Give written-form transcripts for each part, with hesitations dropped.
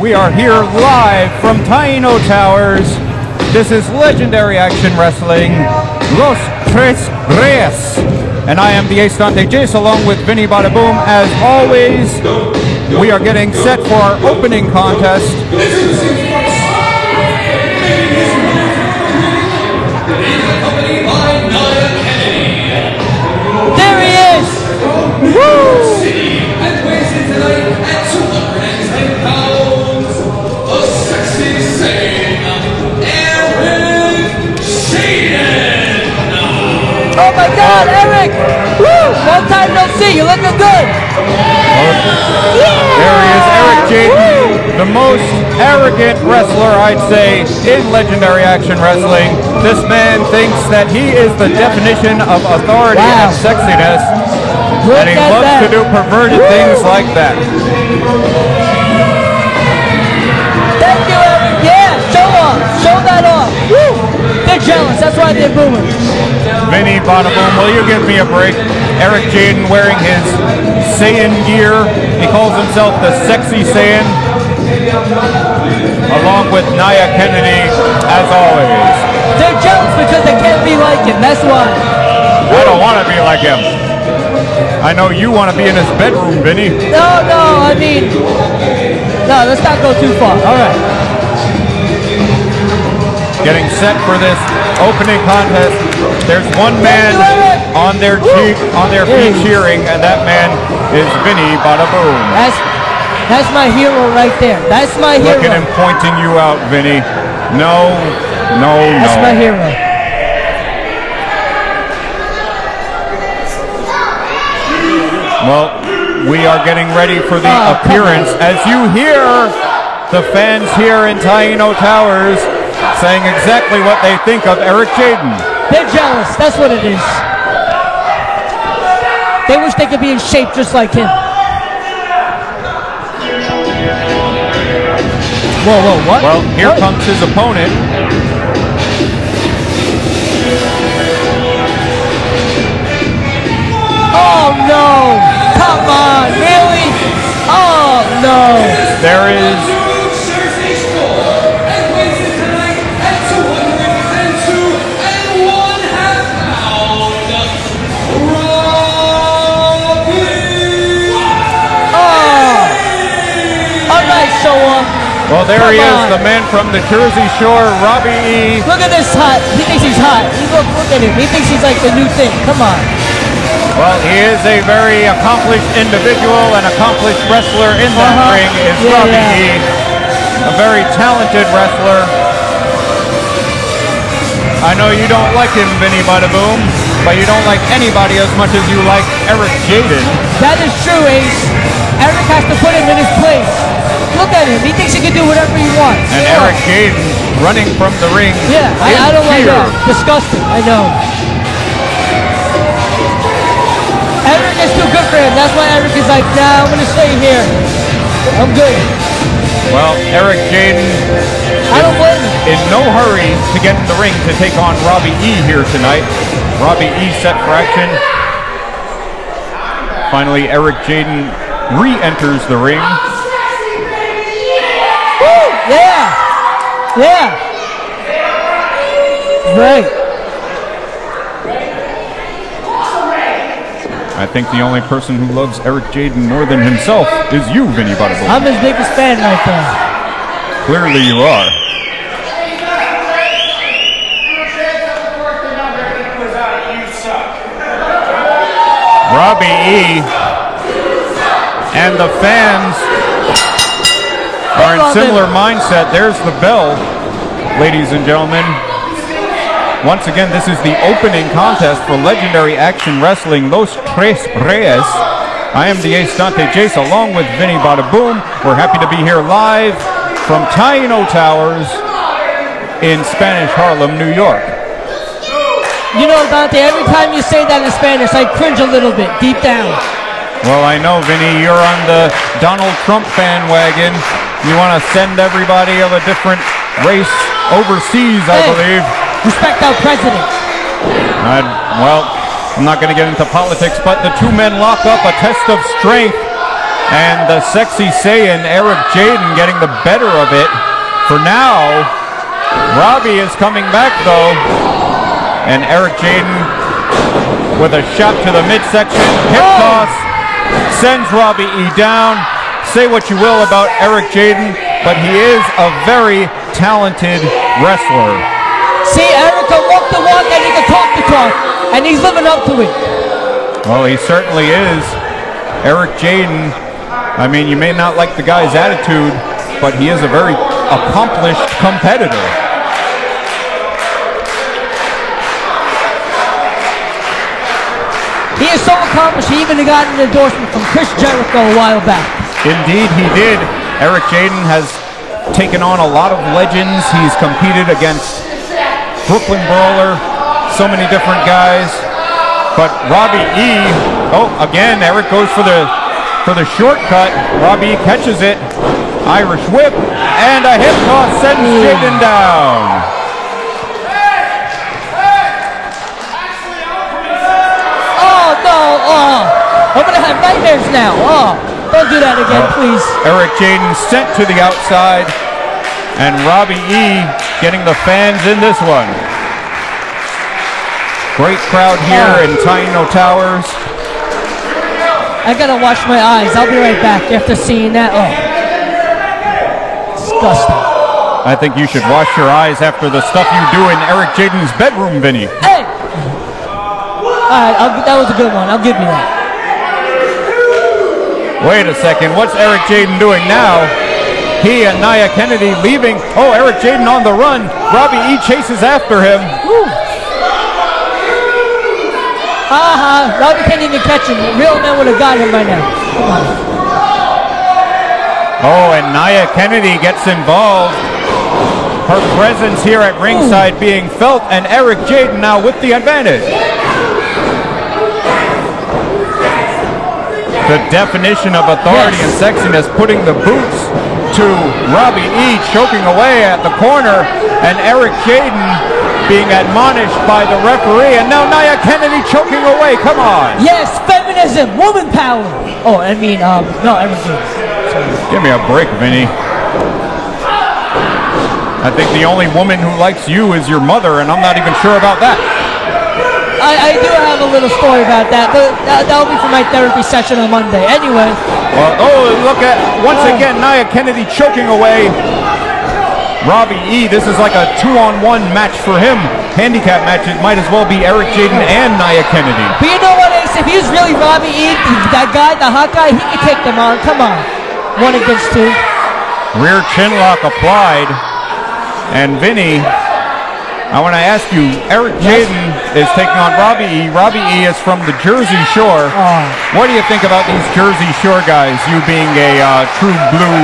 We are here live from Taino Towers. This is Legendary Action Wrestling, Los Tres Reyes. And I am the Estante Jace along with Vinny Bada Boom. As always, we are getting set for our opening contest. There he is! Woo! And weighs in tonight at 210 pounds, the sexy Saiyan, Eric Jaden. Oh my God, Eric! Woo! Long time no see. You're looking good. There he is, Eric Jaden, the most arrogant wrestler, I'd say, in Legendary Action Wrestling. This man thinks that he is the definition of authority and sexiness, and he loves to do perverted things like that. Thank you, Eric. Yeah, show off. Show that off. Woo! They're jealous. That's why they're booming. Vinny Bada Boom, will you give me a break? Eric Jaden wearing his Saiyan gear. He calls himself the Sexy Saiyan, along with Nia Kennedy, as always. They're jealous because they can't be like him. That's why. I don't want to be like him. I know you want to be in his bedroom, Vinny. No, I mean, no, let's not go too far. All right. Getting set for this opening contest. There's one man on their feet cheering, and that man is Vinny Bada Boom. That's my hero right there. That's my hero. Look at him pointing you out, Vinny. No. That's my hero. Well, we are getting ready for the appearance. As you hear the fans here in Taino Towers saying exactly what they think of Eric Jaden. They're jealous. That's what it is. They wish they could be in shape just like him. Whoa, what? Well, here comes his opponent. Oh no! Come on, really? Oh no! There is Well, there he is, the man from the Jersey Shore, Robbie E. Look at this hot. He thinks he's hot. Look at him. He thinks he's like the new thing. Come on. Well, he is a very accomplished individual, an accomplished wrestler in that ring is Robbie E. A very talented wrestler. I know you don't like him, Vinny Bada Boom, but you don't like anybody as much as you like Eric Jaden. That is true, Ace. Eric has to put him in his place. Look at him. He thinks he can do whatever he wants. And Eric Jaden running from the ring. Yeah, I don't like that. Disgusting. I know. Eric is too good for him. That's why Eric is like, nah, I'm going to stay here. I'm good. Well, Eric Jaden in no hurry to get in the ring to take on Robbie E here tonight. Robbie E set for action. Finally, Eric Jaden re-enters the ring. Yeah. Right. I think the only person who loves Eric Jaden more than himself is you, Vinny Bada Boom. I'm his biggest fan right there. Clearly you are. Robbie E. and the fans are in similar mindset. There's the bell, ladies and gentlemen. Once again, this is the opening contest for Legendary Action Wrestling, Los Tres Reyes. I am the Estante Jace along with Vinny Bada Boom. We're happy to be here live from Taino Towers in Spanish Harlem, New York. You know, Dante, every time you say that in Spanish, I cringe a little bit, deep down. Well, I know, Vinny, you're on the Donald Trump bandwagon. You want to send everybody of a different race overseas, I believe. Respect our president. Well, I'm not going to get into politics, but the two men lock up a test of strength. And the sexy Saiyan, Eric Jaden, getting the better of it. For now, Robbie is coming back though. And Eric Jaden with a shot to the midsection. Hip toss sends Robbie E down. Say what you will about Eric Jaden, but he is a very talented wrestler. See, Eric can walk the walk and he can talk the talk. And he's living up to it. Well, he certainly is. Eric Jaden, I mean, you may not like the guy's attitude, but he is a very accomplished competitor. He is so accomplished, he even got an endorsement from Chris Jericho a while back. Indeed, he did. Eric Jaden has taken on a lot of legends. He's competed against Brooklyn Brawler, so many different guys. But Robbie E, oh, again, Eric goes for the shortcut. Robbie E catches it. Irish whip, and a hip toss sends Jaden down. Oh, no, I'm going to have nightmares now. Oh, don't do that again, please. Eric Jaden sent to the outside, and Robbie E getting the fans in this one. Great crowd here in Taino Towers. I gotta wash my eyes. I'll be right back after seeing that. Oh, disgusting. I think you should wash your eyes after the stuff you do in Eric Jaden's bedroom, Vinny. Hey! Alright, that was a good one. I'll give you that. Wait a second. What's Eric Jaden doing now? He and Nia Kennedy leaving. Oh, Eric Jaden on the run. Robbie E chases after him. Woo. Robbie can't even catch him. Real men would have got him by now. Come on. Oh, and Nia Kennedy gets involved. Her presence here at ringside being felt, and Eric Jaden now with the advantage. The definition of authority and sexiness, putting the boots to Robbie E, choking away at the corner, and Eric Jaden being admonished by the referee, and now Nia Kennedy choking away. Come on. Yes, feminism, woman power. Oh, I mean, no, everything. Give me a break, Vinny. I think the only woman who likes you is your mother, and I'm not even sure about that. I do have a little story about that, but that'll be for my therapy session on Monday. Anyway. Well, oh, look at, once again, Nia Kennedy choking away Robbie E. This is like a 2-on-1 match for him. Handicap match. It might as well be Eric Jaden and Nia Kennedy. But you know what, Ace? If he was really Robbie E, that guy, the hot guy, he could take them on. Come on. 1 against 2. Rear chin lock applied. And Vinny, I want to ask you, Eric Jaden is taking on Robbie E. Robbie E is from the Jersey Shore. What do you think about these Jersey Shore guys, you being a true blue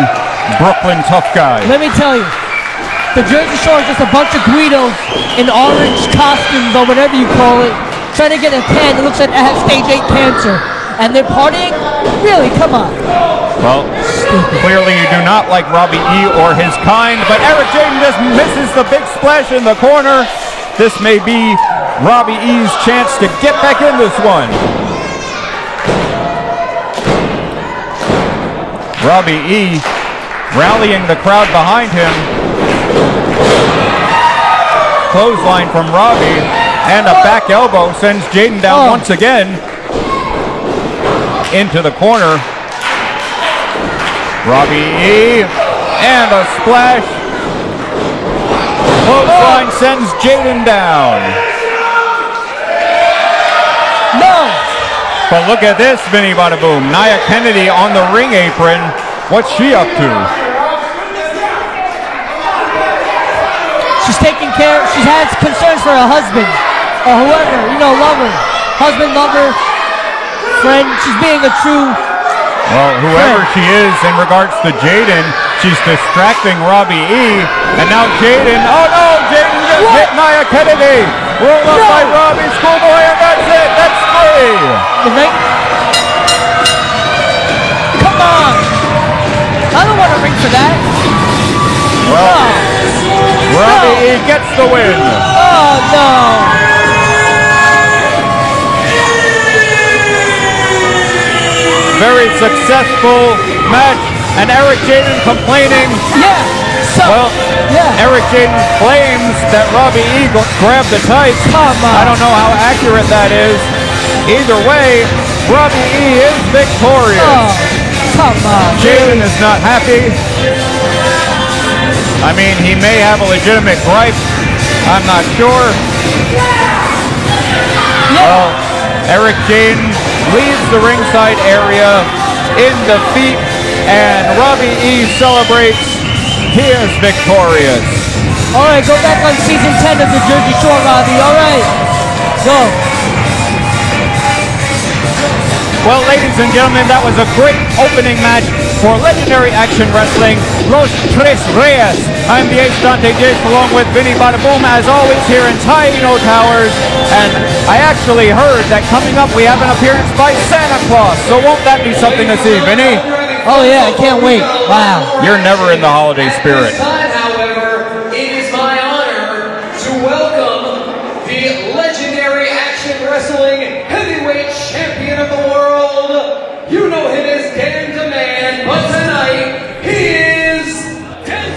Brooklyn tough guy? Let me tell you, the Jersey Shore is just a bunch of Guidos in orange costumes or whatever you call it, trying to get a tan. It looks like I have stage 8 cancer. And they're partying? Really? Come on. Well, clearly you do not like Robbie E. or his kind, but Eric Jaden just misses the big splash in the corner. This may be Robbie E.'s chance to get back in this one. Robbie E. rallying the crowd behind him. Clothesline from Robbie, and a back elbow sends Jaden down once again into the corner. Robbie E, and a splash. Clothesline sends Jaden down. No! But look at this, Vinny Bada Boom. Nia Kennedy on the ring apron. What's she up to? She's taking care, she has concerns for her husband, or whoever, you know, lover. Husband, lover, friend. She's being a true Well, whoever she is in regards to Jaden, she's distracting Robbie E. And now Jaden, oh no, Jaden just hit Nia Kennedy. Rolled up by Robbie, schoolboy, and that's it. That's 3. Come on. I don't want to ring for that. Well, Robbie E gets the win. Oh, no. very successful match. And Eric Jaden complaining. Yeah. So, Well, yeah. Eric Jaden claims that Robbie E grabbed the tights. Come on. I don't know how accurate that is. Either way, Robbie E is victorious. Oh, come on. Jaden is not happy. I mean, he may have a legitimate gripe. I'm not sure. Well, Eric Jaden leaves the ringside area in defeat, and Robbie E celebrates. He is victorious. All right, go back on season 10 of the Jersey Shore, Robbie. All right, go. Well, ladies and gentlemen, that was a great opening match for Legendary Action Wrestling, Los Tres Reyes. I'm the Ace Dante Jace along with Vinny Badaboom, as always, here in Taino Towers. And I actually heard that coming up we have an appearance by Santa Claus. So won't that be something to see, Vinny? Oh, yeah, I can't wait. Wow. You're never in the holiday spirit. At this time, however, it is my honor to welcome the Legendary Action Wrestling Heavyweight Champion of the world. You know him as Dan Demand, but tonight he is Dan.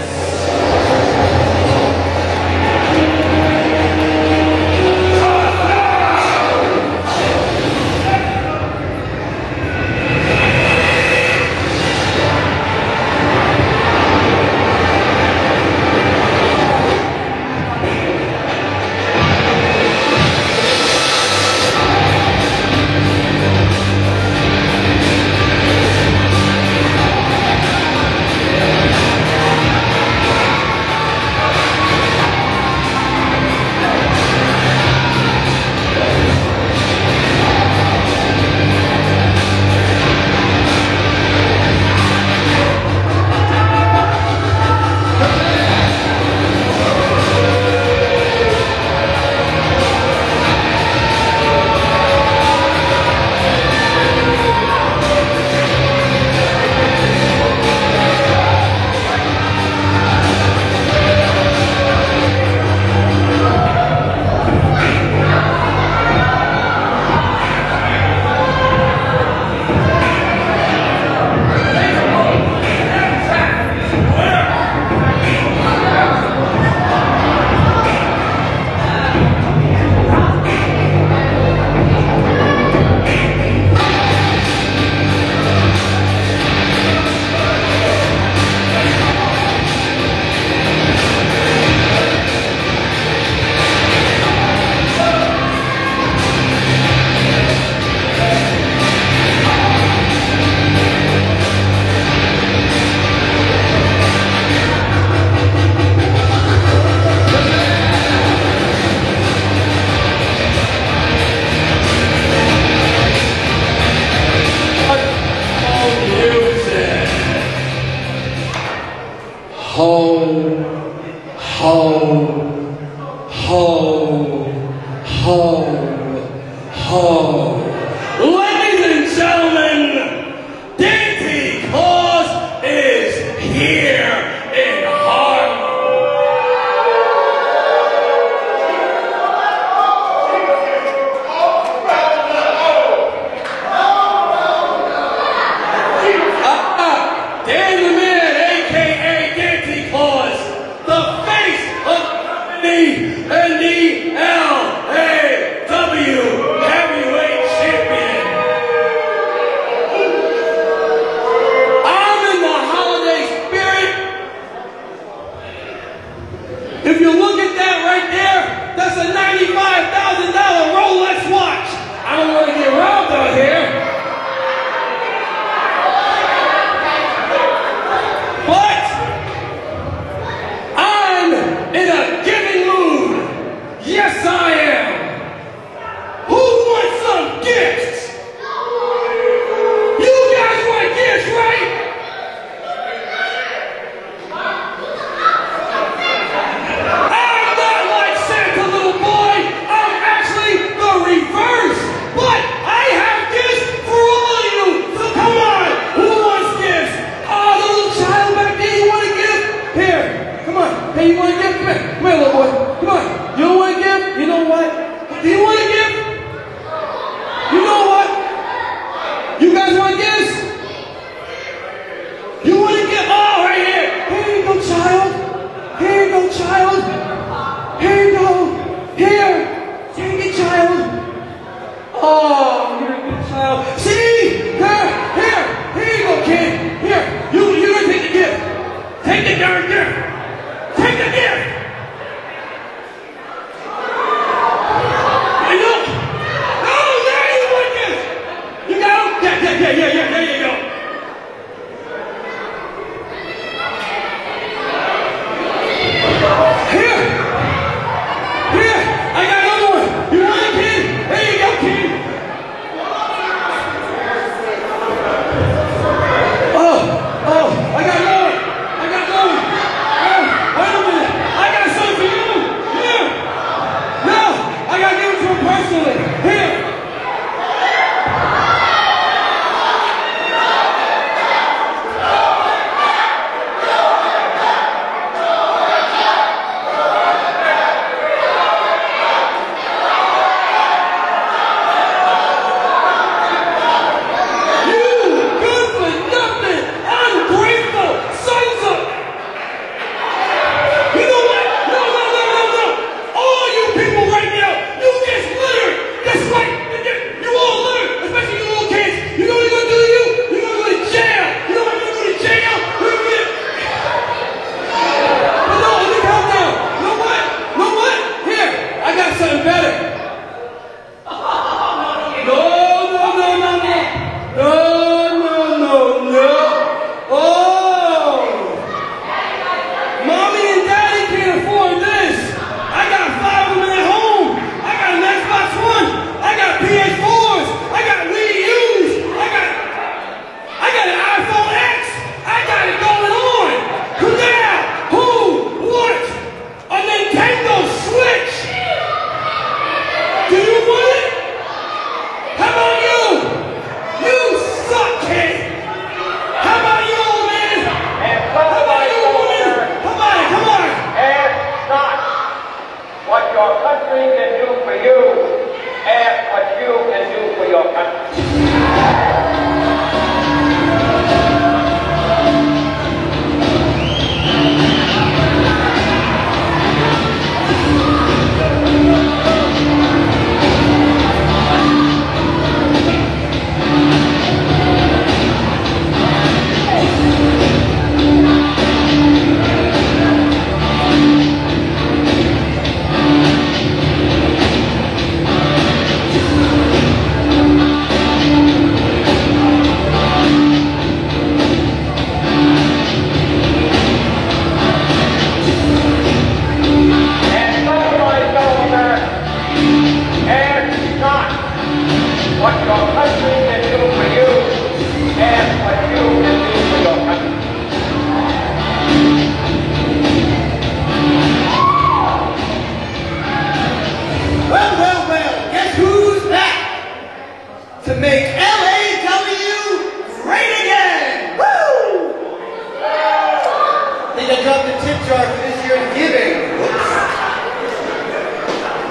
dropped the tip jar for this year's giving. Whoops.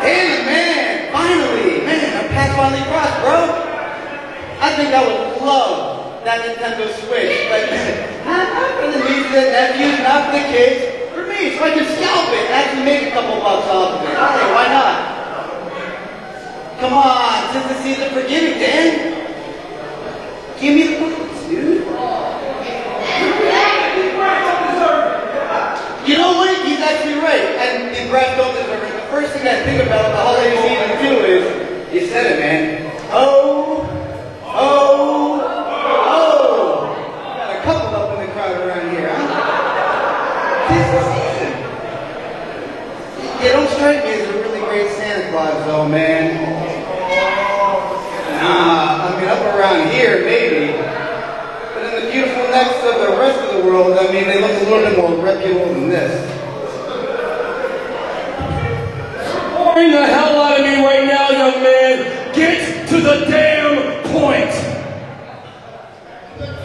And man, finally, our path finally crossed, bro. I think I would love that Nintendo Switch, but not for the nieces and nephews, not for the kids, for me, so I can scalp it and actually make a couple bucks off of it. Hey, why not? Come on, since the season for giving, Dan. Give me the bucks, dude. You know what? He's actually right. And the Brad don't deserve it. The first thing I think about the holiday season too is, you said it, man. Oh. Got a couple up in the crowd around here, huh? Tis the season. You don't strike me as a really great Santa Claus, though, man. Nah, I mean, up around here, maybe. The beautiful necks of the rest of the world, I mean, they look a little bit more reputable than this. Boring the hell out of me right now, young man. Get to the damn point.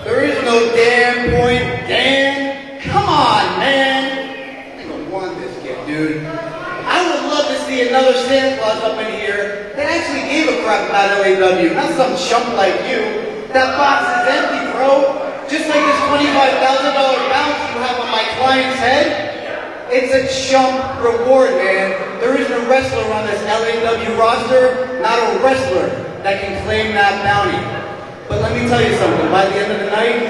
There is no damn point, Dan. Come on, man. I don't want this gift, dude. I would love to see another Santa Claus up in here that actually gave a crap about LAW, not some chump like you. That box is empty, bro. Just like this $25,000 bounce you have on my client's head. It's a chump reward, man. There isn't a wrestler on this LAW roster, not a wrestler, that can claim that bounty. But let me tell you something. By the end of the night,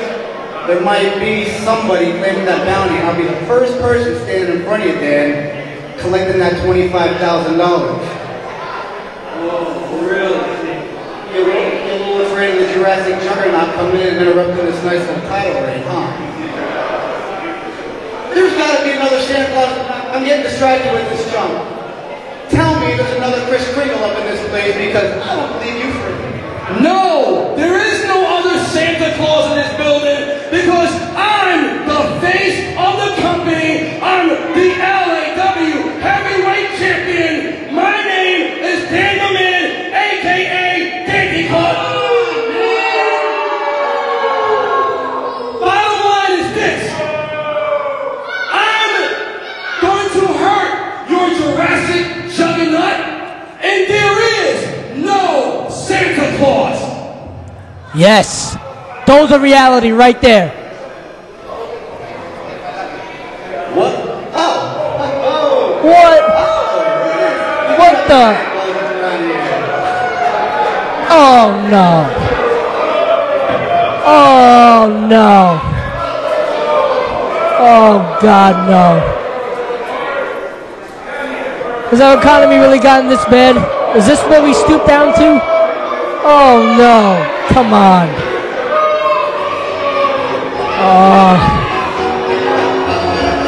there might be somebody claiming that bounty. I'll be the first person standing in front of you, Dan, collecting that $25,000. Whoa, really? You're a little afraid of the Jurassic Juggernaut coming in and interrupting this nice little title reign, huh? There's got to be another Santa Claus. I'm getting distracted with this junk. Tell me there's another Kris Kringle up in this place because I don't believe you for it. No, there is no other Santa Claus in this building because I'm the face of the company. I'm the LAW Heavyweight Champion. My name is Dan the Man, a.k.a. Dandy Club. Bottom line is this. I'm going to hurt your Jurassic Juggernaut, and there is no Santa Claus. Yes, those are reality right there. What? Oh. What? What the? Oh no. Oh no. Oh God, no. Has our economy really gotten this bad? Is this what we stoop down to? Oh no. Come on. Oh.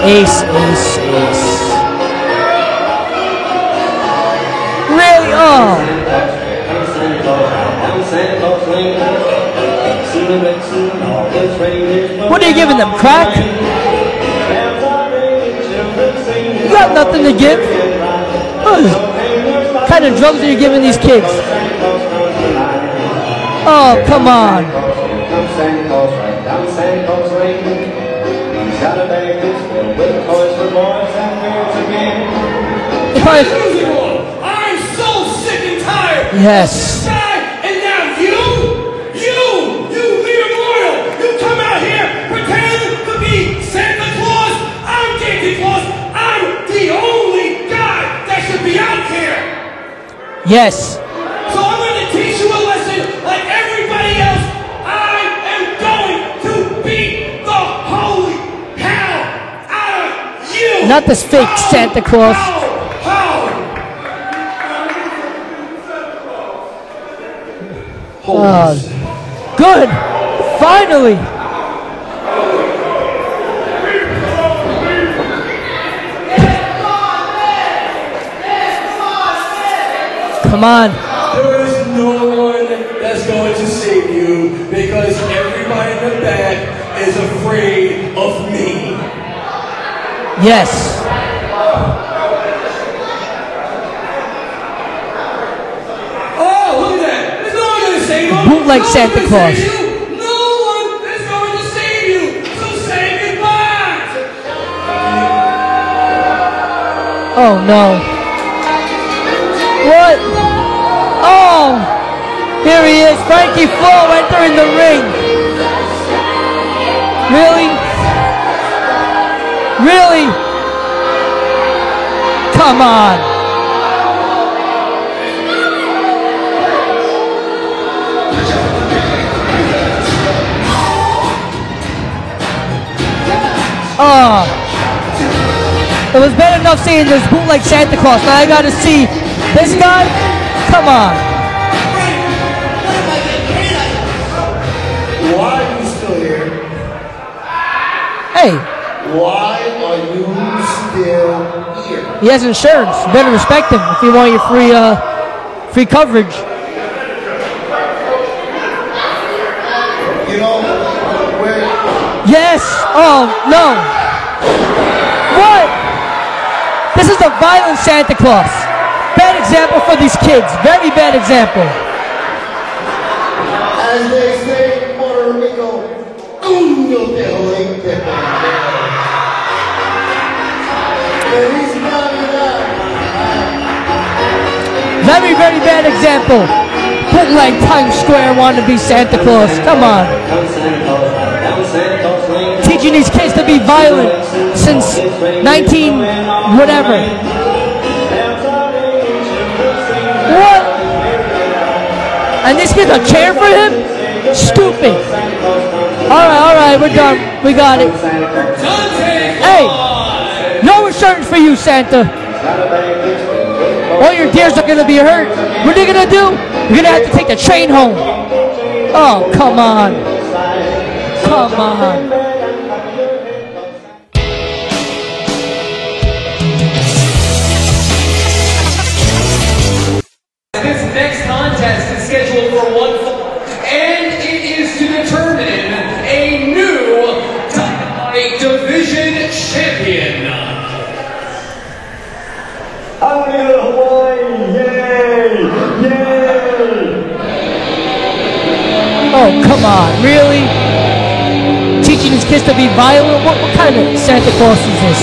Ace. Really? Oh. What are you giving them? Crack? You got nothing to give. What kind of drugs are you giving these kids? Oh, come on. I'm so sick and tired. Yes. And now you Leader Loyal, you come out here pretending to be Santa Claus. I'm Dandy Claus. I'm the only guy that should be out here. Yes. So I'm going to teach you a lesson like everybody else. I am going to beat the holy hell out of you. Not this fake Santa Claus. Good. Finally. Come on. There is no one that's going to save you because everybody in the back is afraid of me. Yes. Oh, look at that. There's no one going to save you. Bootleg Santa Claus. No one is going to save you. So say goodbye. Oh no. What? Oh! Here he is, Frankie Flo entering the ring. Really? Really? Come on. Oh. It was bad enough seeing this bootleg Santa Claus. Now I gotta see this guy? Come on. Why are you still here? Hey. Why are you still here? He has insurance. You better respect him if you want your free coverage. You know, where... Yes. Oh, no. What? This is a violent Santa Claus. Bad example for these kids. Very bad example. As they say in Puerto Rico, Uno te jodiste. Feliz Navidad. Very, very bad example. Bootleg Times Square wannabe Santa Claus. Come on. Teaching these kids to be violent since 19 whatever. What? And these kids are cheering for him? Stupid. Alright, we're done. We got it. Hey! No insurance for you, Santa. All your deers are gonna be hurt. What are you gonna do? You're gonna have to take the train home. Oh, come on. Come on. This next contest is scheduled for 1 fall, and it is to determine a new Dynamite Division champion. I'm gonna go to Hawaii! Yay! Yay! Oh, come on. Really? Teaching his kids to be violent? What kind of Santa Claus is this?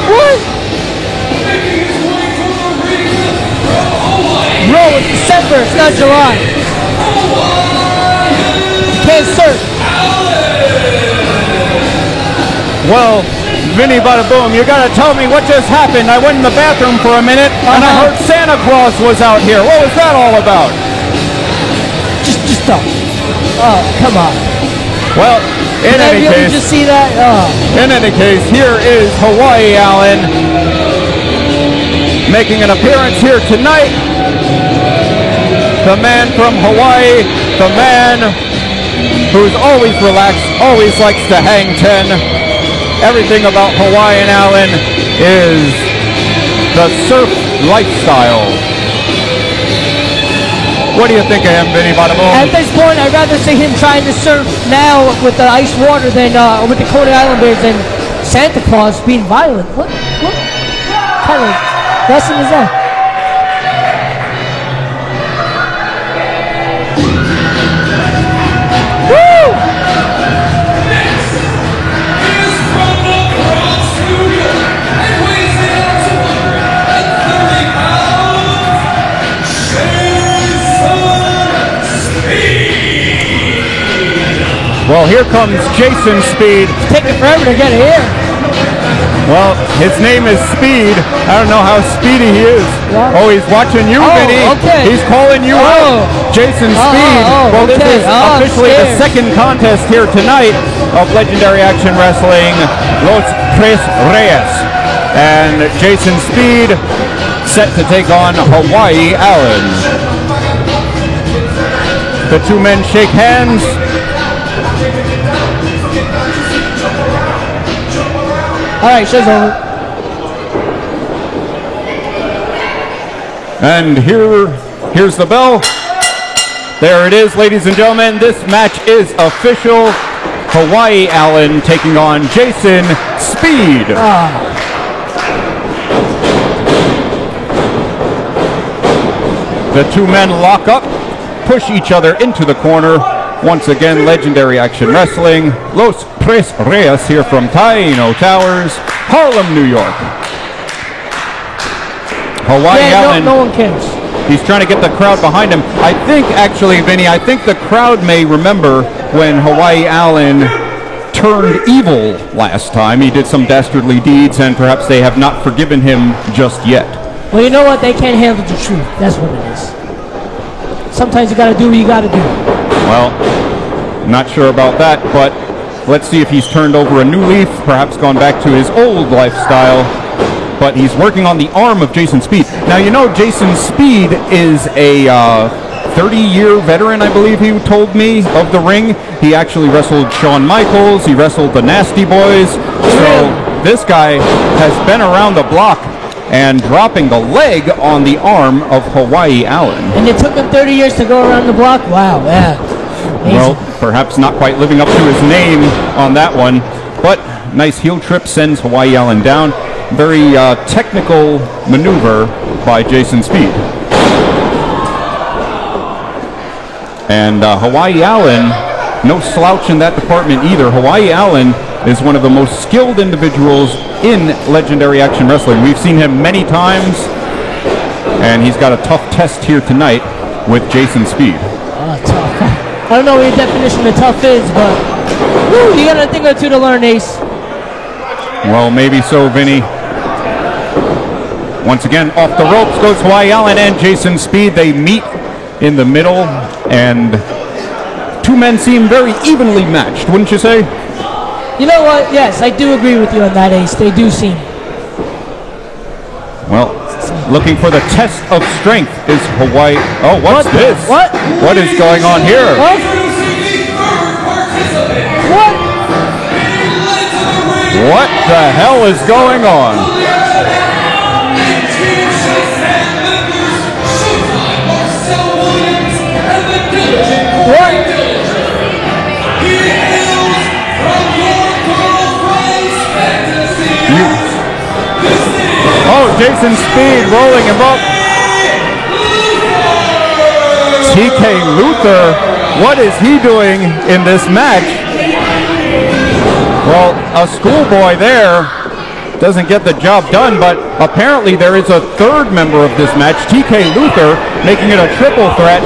What? Bro, it's December, it's not July. Can't surf. Well, Vinny Bada Boom, you gotta tell me what just happened. I went in the bathroom for a minute and I heard Santa Claus was out here. What was that all about? Just don't. Oh, come on. Well, in Did I any really case, just see that? Oh. in any case, here is Hawaii Allen making an appearance here tonight. The man from Hawaii, the man who's always relaxed, always likes to hang 10. Everything about Hawaiian Allen is the surf lifestyle. What do you think of him, Vinny Bada Boom? At this point, I'd rather see him trying to surf now with the ice water than with the Coney Islanders than Santa Claus being violent. What kind of lesson is that? Woo! Next is from the Bronx, New York, and weighs in at 230 pounds, Jason Speed. Well, here comes Jason Speed. It's taking forever to get here. Well, his name is Speed. I don't know how speedy he is. What? Oh, he's watching you, Oh, Vinny. okay. He's calling you out. Jason Speed. Well, this okay. is officially the scared. second contest here tonight of Legendary Action Wrestling Los Tres Reyes. And Jason Speed set to take on Hawaii Allen. The two men shake hands. All right, show's over. And here's the bell. There it is, ladies and gentlemen. This match is official. Hawaii Allen taking on Jason Speed. The two men lock up, push each other into the corner Once again, Legendary Action Wrestling, Los Tres Reyes here from Taino Towers, Harlem, New York. Hawaii Allen. No one cares. He's trying to get the crowd behind him. I think, actually, Vinny, I think the crowd may remember when Hawaii Allen turned evil last time. He did some dastardly deeds, and perhaps they have not forgiven him just yet. Well, you know what? They can't handle the truth. That's what it is. Sometimes you gotta do what you gotta do. Well, not sure about that, but let's see if he's turned over a new leaf, perhaps gone back to his old lifestyle. But he's working on the arm of Jason Speed. Now, you know, Jason Speed is a 30-year veteran, I believe he told me, of the ring. He actually wrestled Shawn Michaels. He wrestled the Nasty Boys. So this guy has been around the block and dropping the leg on the arm of Hawaii Allen. And it took him 30 years to go around the block? Wow, yeah. Amazing. Well, perhaps not quite living up to his name on that one. But nice heel trip sends Hawaii Allen down. Very technical maneuver by Jason Speed. And Hawaii Allen, no slouch in that department either. Hawaii Allen is one of the most skilled individuals in Legendary Action Wrestling. We've seen him many times, and he's got a tough test here tonight with Jason Speed. Tough. I don't know what your definition of tough is, but woo, you got a thing or two to learn, Ace. Well, maybe so, Vinny. Once again, off the ropes goes Hawaii Allen and Jason Speed. They meet in the middle, and two men seem very evenly matched, wouldn't you say? You know what? Yes, I do agree with you on that, Ace. They do seem. Well, looking for the test of strength is Hawaii. Oh, what's this? What? What is going on here? What? What? What the hell is going on? Oh, Jason Speed rolling him up. TK Luther, what is he doing in this match? Well, a schoolboy there doesn't get the job done, but apparently there is a third member of this match, TK Luther, making it a triple threat,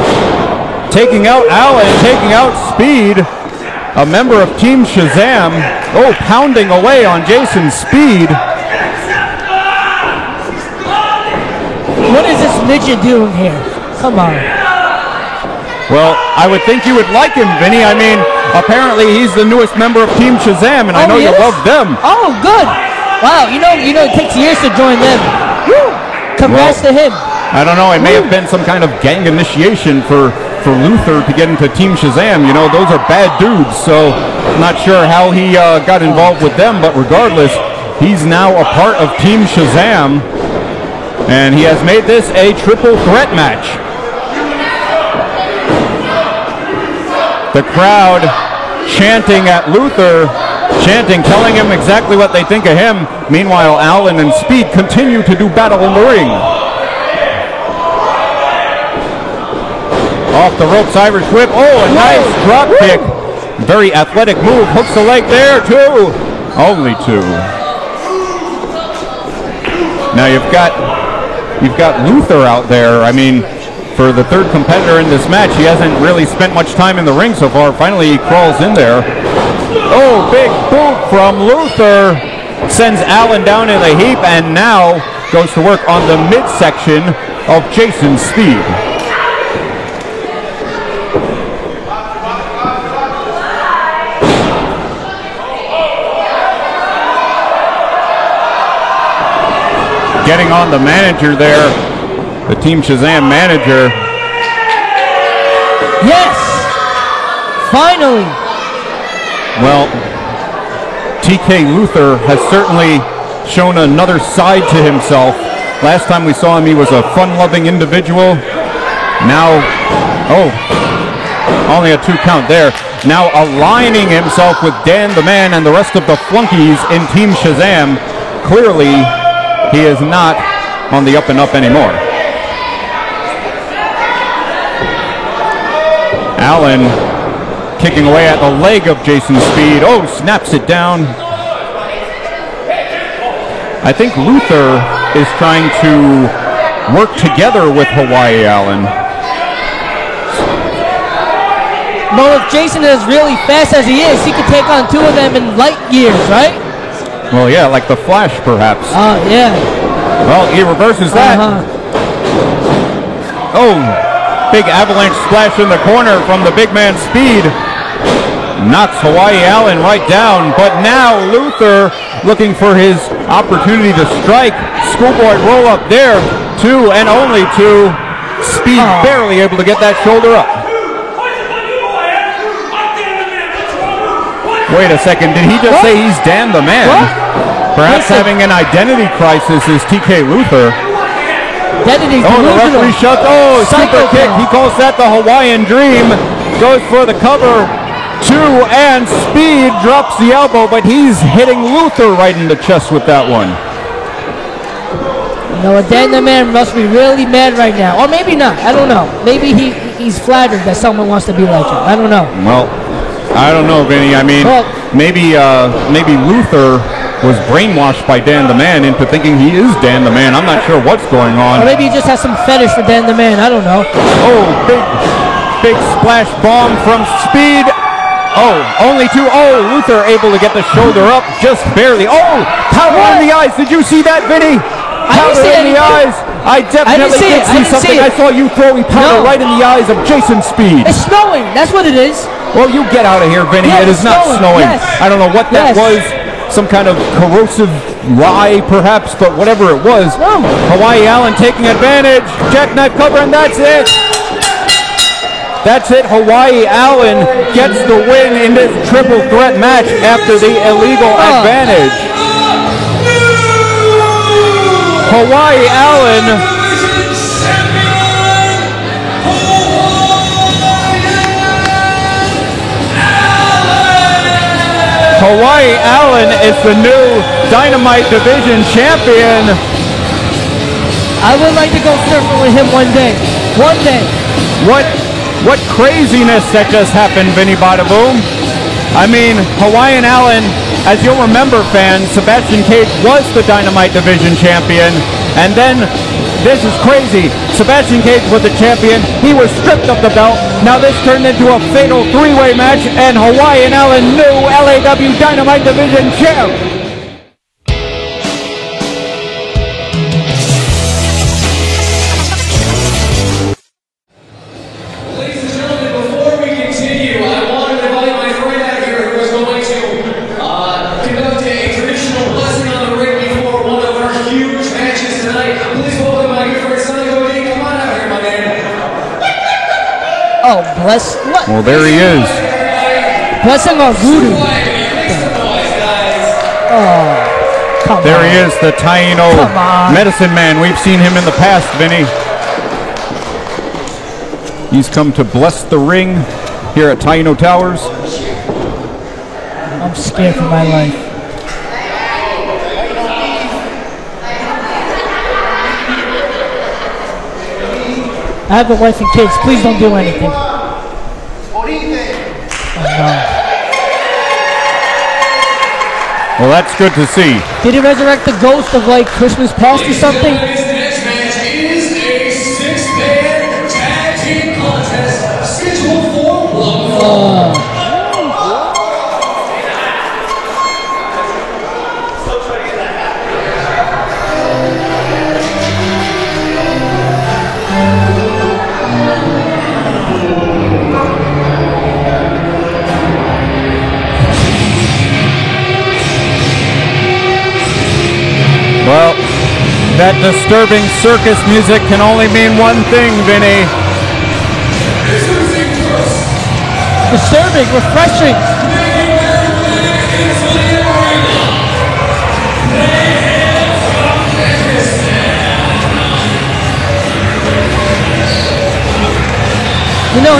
taking out Allen, taking out Speed, a member of Team Shazam. Oh, pounding away on Jason Speed. What is this midget doing here? Come on. Well, I would think you would like him, Vinny. I mean, apparently he's the newest member of Team Shazam, and I know you love them. Oh, good. Wow, you know, it takes years to join them. Woo! Congrats to him. I don't know. It may have been some kind of gang initiation for Luther to get into Team Shazam. You know, those are bad dudes, so I'm not sure how he got involved with them, but regardless, he's now a part of Team Shazam. And he has made this a triple threat match. The crowd chanting at Luther, telling him exactly what they think of him. Meanwhile, Allen and Speed continue to do battle in the ring. Off the ropes, Irish whip. Oh, a nice drop kick. Very athletic move. Hooks the leg there, too. Only two. Now you've got Luther out there. I mean, for the third competitor in this match, he hasn't really spent much time in the ring so far. Finally, he crawls in there. Oh, big boot from Luther. Sends Allen down in a heap, and now goes to work on the midsection of Jason Speed. Getting on the manager there, the Team Shazam manager. Yes! Finally! Well, TK Luther has certainly shown another side to himself. Last time we saw him, he was a fun-loving individual. Now, oh, only a 2 count there. Now aligning himself with Dan the Man and the rest of the flunkies in Team Shazam. Clearly, he is not on the up and up anymore. Allen kicking away at the leg of Jason Speed. Oh, snaps it down. I think Luther is trying to work together with Hawaii Allen. Well, if Jason is really fast as he is, he could take on two of them in light years, right? Well, yeah, like the Flash, perhaps. Oh, yeah. Well, he reverses that. Oh, big avalanche splash in the corner from the big man Speed. Knocks Hawaii Allen right down, but now Luther looking for his opportunity to strike. Schoolboy roll up there, 2 and only 2. Speed barely able to get that shoulder up. Wait a second, did he just say he's Dan the Man? What? Perhaps having an identity crisis is TK Luther. Identity Oh, the referee shuts. Oh, super kick. He calls that the Hawaiian Dream. Goes for the cover. 2 and Speed drops the elbow, but he's hitting Luther right in the chest with that one. You know, Dan the Man must be really mad right now. Or maybe not. I don't know. Maybe he's flattered that someone wants to be like him. I don't know. Well, I don't know, Vinny. I mean, maybe Luther was brainwashed by Dan the Man into thinking he is Dan the Man. I'm not sure what's going on. Or maybe he just has some fetish for Dan the Man. I don't know. Oh, big splash bomb from Speed. Oh, only 2. Oh, Luther able to get the shoulder up just barely. Oh, powder in the eyes. Did you see that, Vinny? Powder in the eyes. I definitely did see something. I saw you throwing powder right in the eyes of Jason Speed. It's snowing. That's what it is. Well, you get out of here, Vinny. Yeah, it is not snowing. Yes. I don't know what that was. Some kind of corrosive lye, perhaps, but whatever it was. No. Hawaii Allen taking advantage. Jackknife cover, and that's it. That's it. Hawaii Allen gets the win in this triple threat match after the illegal advantage. Hawaii Allen is the new Dynamite Division champion. I would like to go surfing with him one day. One day. What craziness that just happened, Vinny Bada-Boom. I mean, Hawaiian Allen, as you'll remember, fans, Sebastian Cage was the Dynamite Division champion, and then, this is crazy, Sebastian Cage was the champion, he was stripped of the belt, now this turned into a fatal 3-way match, and Hawaiian Allen, new LAW Dynamite Division champ. Oh, bless. What? Well, there he is. Blessing our voodoo. Oh, come there on. he is, the Taino medicine man. We've seen him in the past, Vinny. He's come to bless the ring here at Taino Towers. I'm scared for my life. I have a wife and kids. Please don't do anything. Oh, no. Well, that's good to see. Did he resurrect the ghost of, like, Christmas past or something? This next match is a 6-man tag team contest scheduled for one fall. Well, that disturbing circus music can only mean one thing, Vinny. Disturbing, refreshing. You know,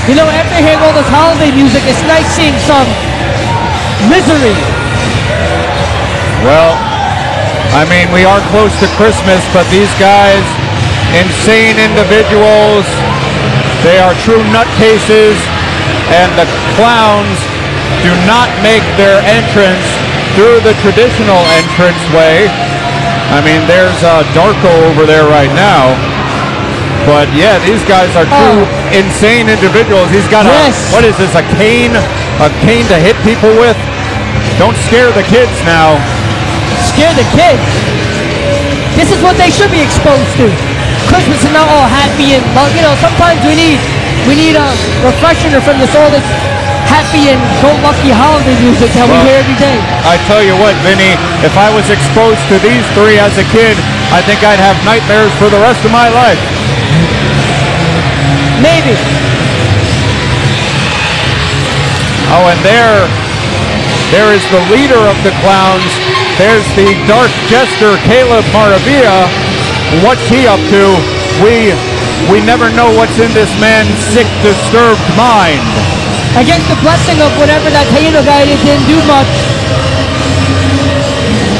you know, after hearing all this holiday music, it's nice seeing some misery. Well, I mean, we are close to Christmas, but these guys, insane individuals, they are true nutcases, and the clowns do not make their entrance through the traditional entranceway. I mean, there's Darko over there right now. But yeah, these guys are true insane individuals. He's got what is this, a cane? A cane to hit people with? Don't scare the kids now. Scare the kids? This is what they should be exposed to. Christmas is not all happy and, you know, sometimes we need a refresher from this all this happy and go-lucky holiday music that we hear every day. I tell you what, Vinny, if I was exposed to these three as a kid, I think I'd have nightmares for the rest of my life. Maybe. Oh, and there is the leader of the clowns. There's the dark jester, Caleb Maravilla. What's he up to? We never know what's in this man's sick, disturbed mind. I guess the blessing of whatever that Taino guy did didn't do much.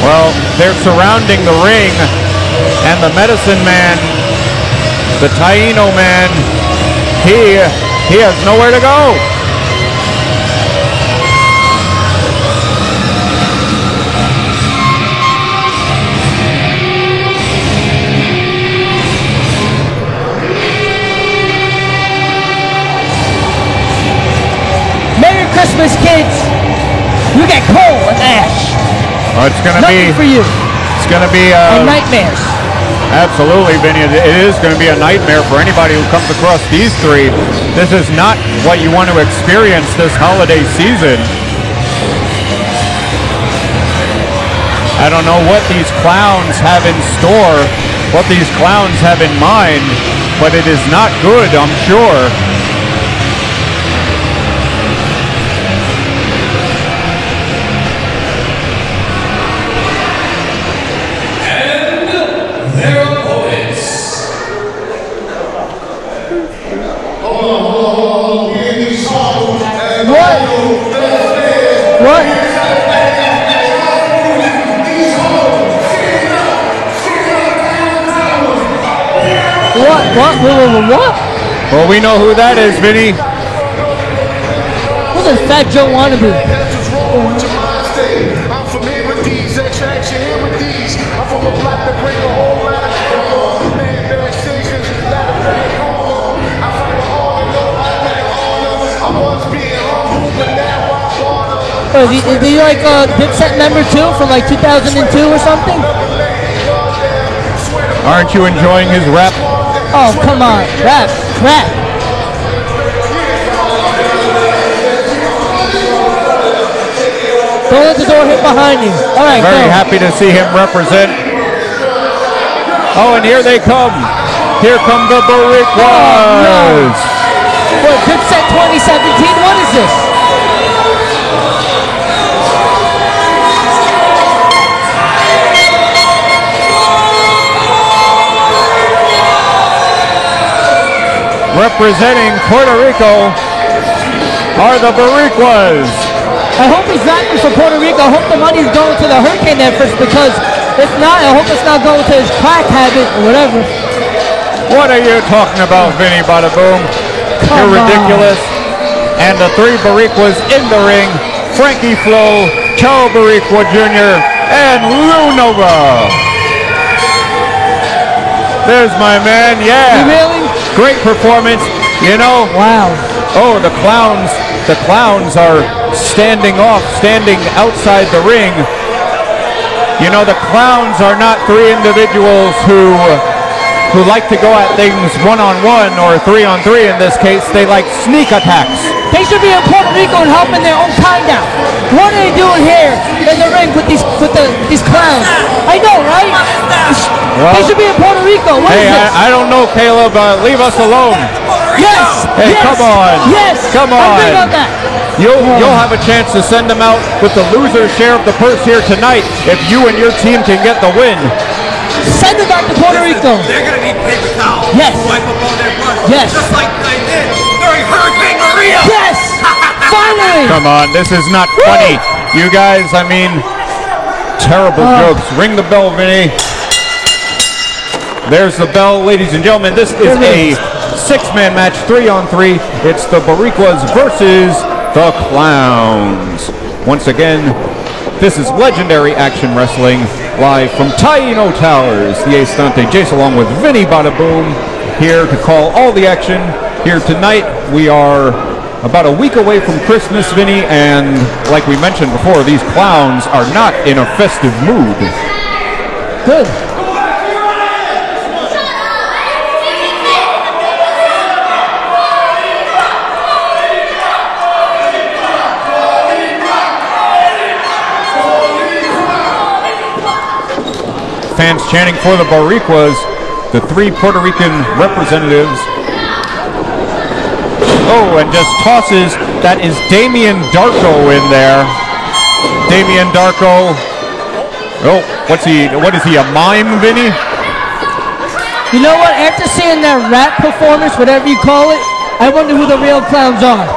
Well, they're surrounding the ring, and the medicine man, the Taino man, he has nowhere to go. Christmas, kids. You get coal and ash. Oh, it's gonna Nothing be for you. It's gonna be and nightmares. Absolutely, Vinny. It is going to be a nightmare for anybody who comes across these three. This is not what you want to experience this holiday season. I don't know what these clowns have in store, what these clowns have in mind, but it is not good, I'm sure. What? Well, we know who that is, Vinny. Who's this Fat Joe wannabe? I'm from here with these, extraction here with these. I'm from a block that bring a whole lot of man, bad decisions, not a bad home. I find a hard and know I like honor. I was being humble, but now I'm honor. Is he like a Dipset member too from like 2002 or something? Aren't you enjoying his rap? Oh, come on. Rap. Don't let the door hit behind you. All right, Very happy to see him represent. Oh, and here they come. Here come the Boricuas. Oh, no. What, Dipset 2017? What is this? Representing Puerto Rico are the Boricuas. I hope he's rapping for Puerto Rico. I hope the money's going to the hurricane efforts, because if not, I hope it's not going to his crack habit or whatever. What are you talking about, Vinny Bada Boom? You're ridiculous. And the three Boricuas in the ring, Frankie Flo, Charo Boricua Jr., and Lou Nova. There's my man, yeah. Really? Great performance, you know. Wow. Oh, the clowns are standing outside the ring. You know, the clowns are not three individuals who like to go at things one-on-one or three-on-three in this case. They like sneak attacks. They should be in Puerto Rico and helping their own kind out. What are they doing here in the ring with these clowns? I know, right? They should be in Puerto Rico. What is this? I don't know, Caleb. Leave us alone. Yes. Hey, yes, come on. Yes. Come on. I'm big on that. You'll have a chance to send them out with the loser share of the purse here tonight if you and your team can get the win. Send them back to Puerto Rico. They're going to need paper towels. Yes. Wipe up all their blood. Yes. Just like they did during Hurricane Maria. Yes. Finally. Come on, this is not funny. You guys, I mean, Terrible jokes. Ring the bell, Vinny. There's the bell, ladies and gentlemen. This is a six-man match, 3-on-3. It's the Boricuas versus the Clowns. Once again, this is Legendary Action Wrestling, live from Taino Towers. The Estante Jace along with Vinny Bada Boom here to call all the action. Here tonight, we are about a week away from Christmas, Vinny, and like we mentioned before, these clowns are not in a festive mood. Good. Fans chanting for the Boricuas, the three Puerto Rican representatives. Oh, and just tosses. That is Damien Darko in there. Damien Darko. Oh, what is he, a mime, Vinny? You know what? After seeing that rap performance, whatever you call it, I wonder who the real clowns are.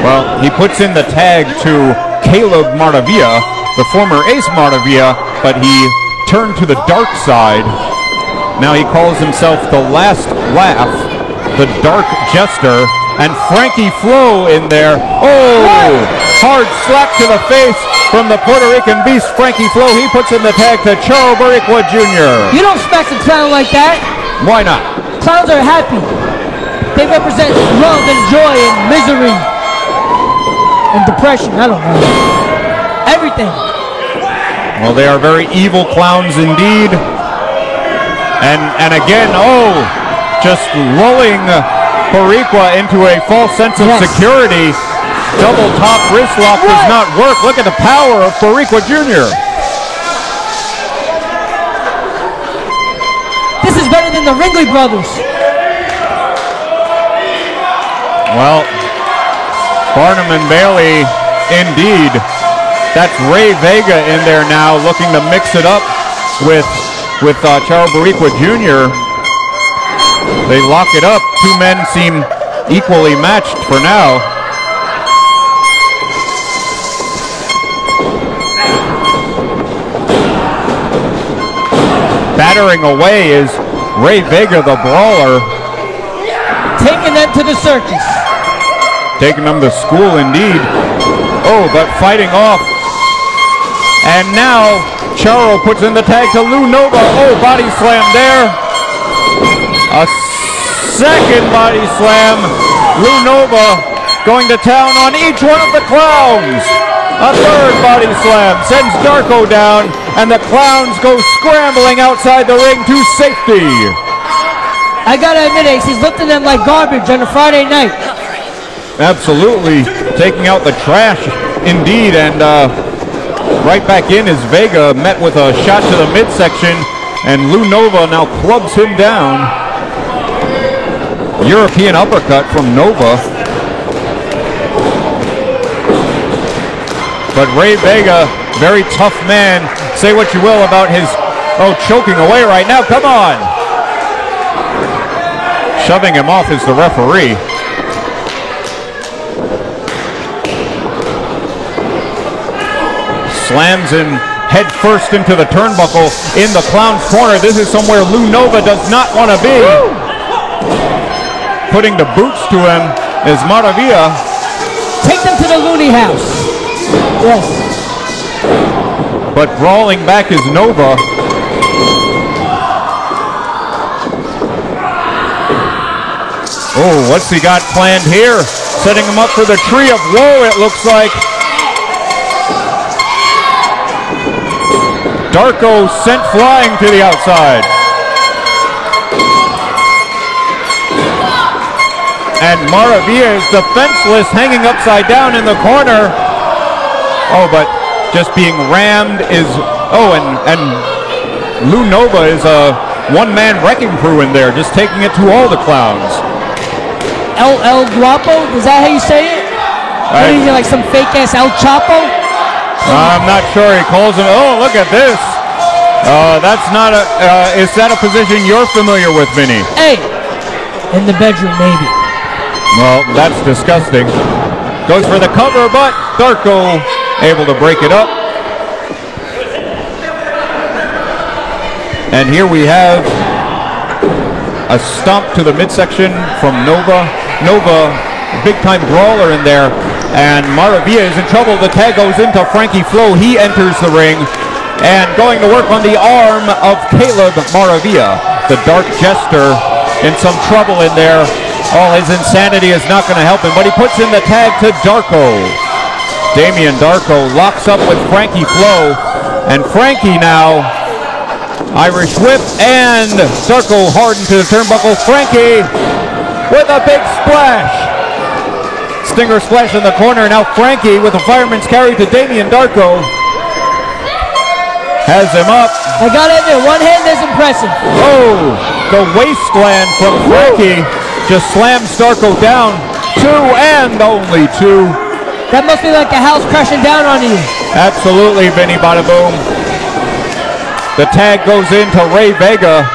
Well, he puts in the tag to Caleb Maravilla, the former Ace Maravilla, but he turned to the dark side. Now he calls himself the Last Laugh, the Dark Jester, and Frankie Flo in there. Oh, hard slap to the face from the Puerto Rican beast, Frankie Flo. He puts in the tag to Charo Boricua Jr. You don't smack a clown like that. Why not? Clowns are happy. They represent love and joy and misery and depression. I don't know. Everything. Well, they are very evil clowns indeed. And again, oh, just lulling Boricua into a false sense of security. Double top wrist lock does not work. Look at the power of Boricua Jr. This is better than the Ringley brothers. Well, Barnum and Bailey, indeed. That's Ray Vega in there now, looking to mix it up with Charo Boricua Jr. They lock it up. Two men seem equally matched for now. Battering away is Ray Vega, the brawler. Taking them to the circus. Taking them to school, indeed. Oh, but fighting off. And now Charo puts in the tag to Lou Nova. Oh, body slam there. A second body slam. Lou Nova going to town on each one of the clowns. A third body slam sends Darko down, and the clowns go scrambling outside the ring to safety. I gotta admit, Ace, he's lifting them like garbage on a Friday night. Absolutely, taking out the trash, indeed, and right back in is Vega, met with a shot to the midsection, and Lou Nova now clubs him down. European uppercut from Nova. But Ray Vega, very tough man. Say what you will about his, choking away right now. Come on. Shoving him off is the referee. Slams him head first into the turnbuckle in the clown's corner. This is somewhere Lou Nova does not want to be. Putting the boots to him is Maravilla. Take them to the loony house. Yes. But brawling back is Nova. Oh, what's he got planned here? Setting him up for the Tree of Woe, it looks like. Darko sent flying to the outside. And Maravilla is defenseless, hanging upside down in the corner. Oh, but just being rammed is... Oh, and Lou Nova is a one-man wrecking crew in there, just taking it to all the clowns. El Guapo? Is that how you say it? What is he, like some fake-ass El Chapo? I'm not sure. He calls him... Oh, look at this. That's not a... is that a position you're familiar with, Vinny? Hey, in the bedroom, maybe. Well, that's disgusting. Goes for the cover, but Darko able to break it up. And here we have a stomp to the midsection from Nova. Nova, big-time brawler in there. And Maravilla is in trouble. The tag goes into Frankie Flo. He enters the ring and going to work on the arm of Caleb Maravilla. The Dark Jester in some trouble in there. All his insanity is not going to help him, but he puts in the tag to Darko. Damien Darko locks up with Frankie Flo. And Frankie now, Irish whip, and Darko hard into the turnbuckle. Frankie with a big splash. Stinger splash in the corner. Now Frankie with a fireman's carry to Damien Darko. Has him up. I gotta admit, one hand is impressive. Oh, the wasteland from Frankie just slams Darko down. 2 and only 2. That must be like a house crashing down on you. Absolutely, Vinny Bada Boom. The tag goes into Ray Vega.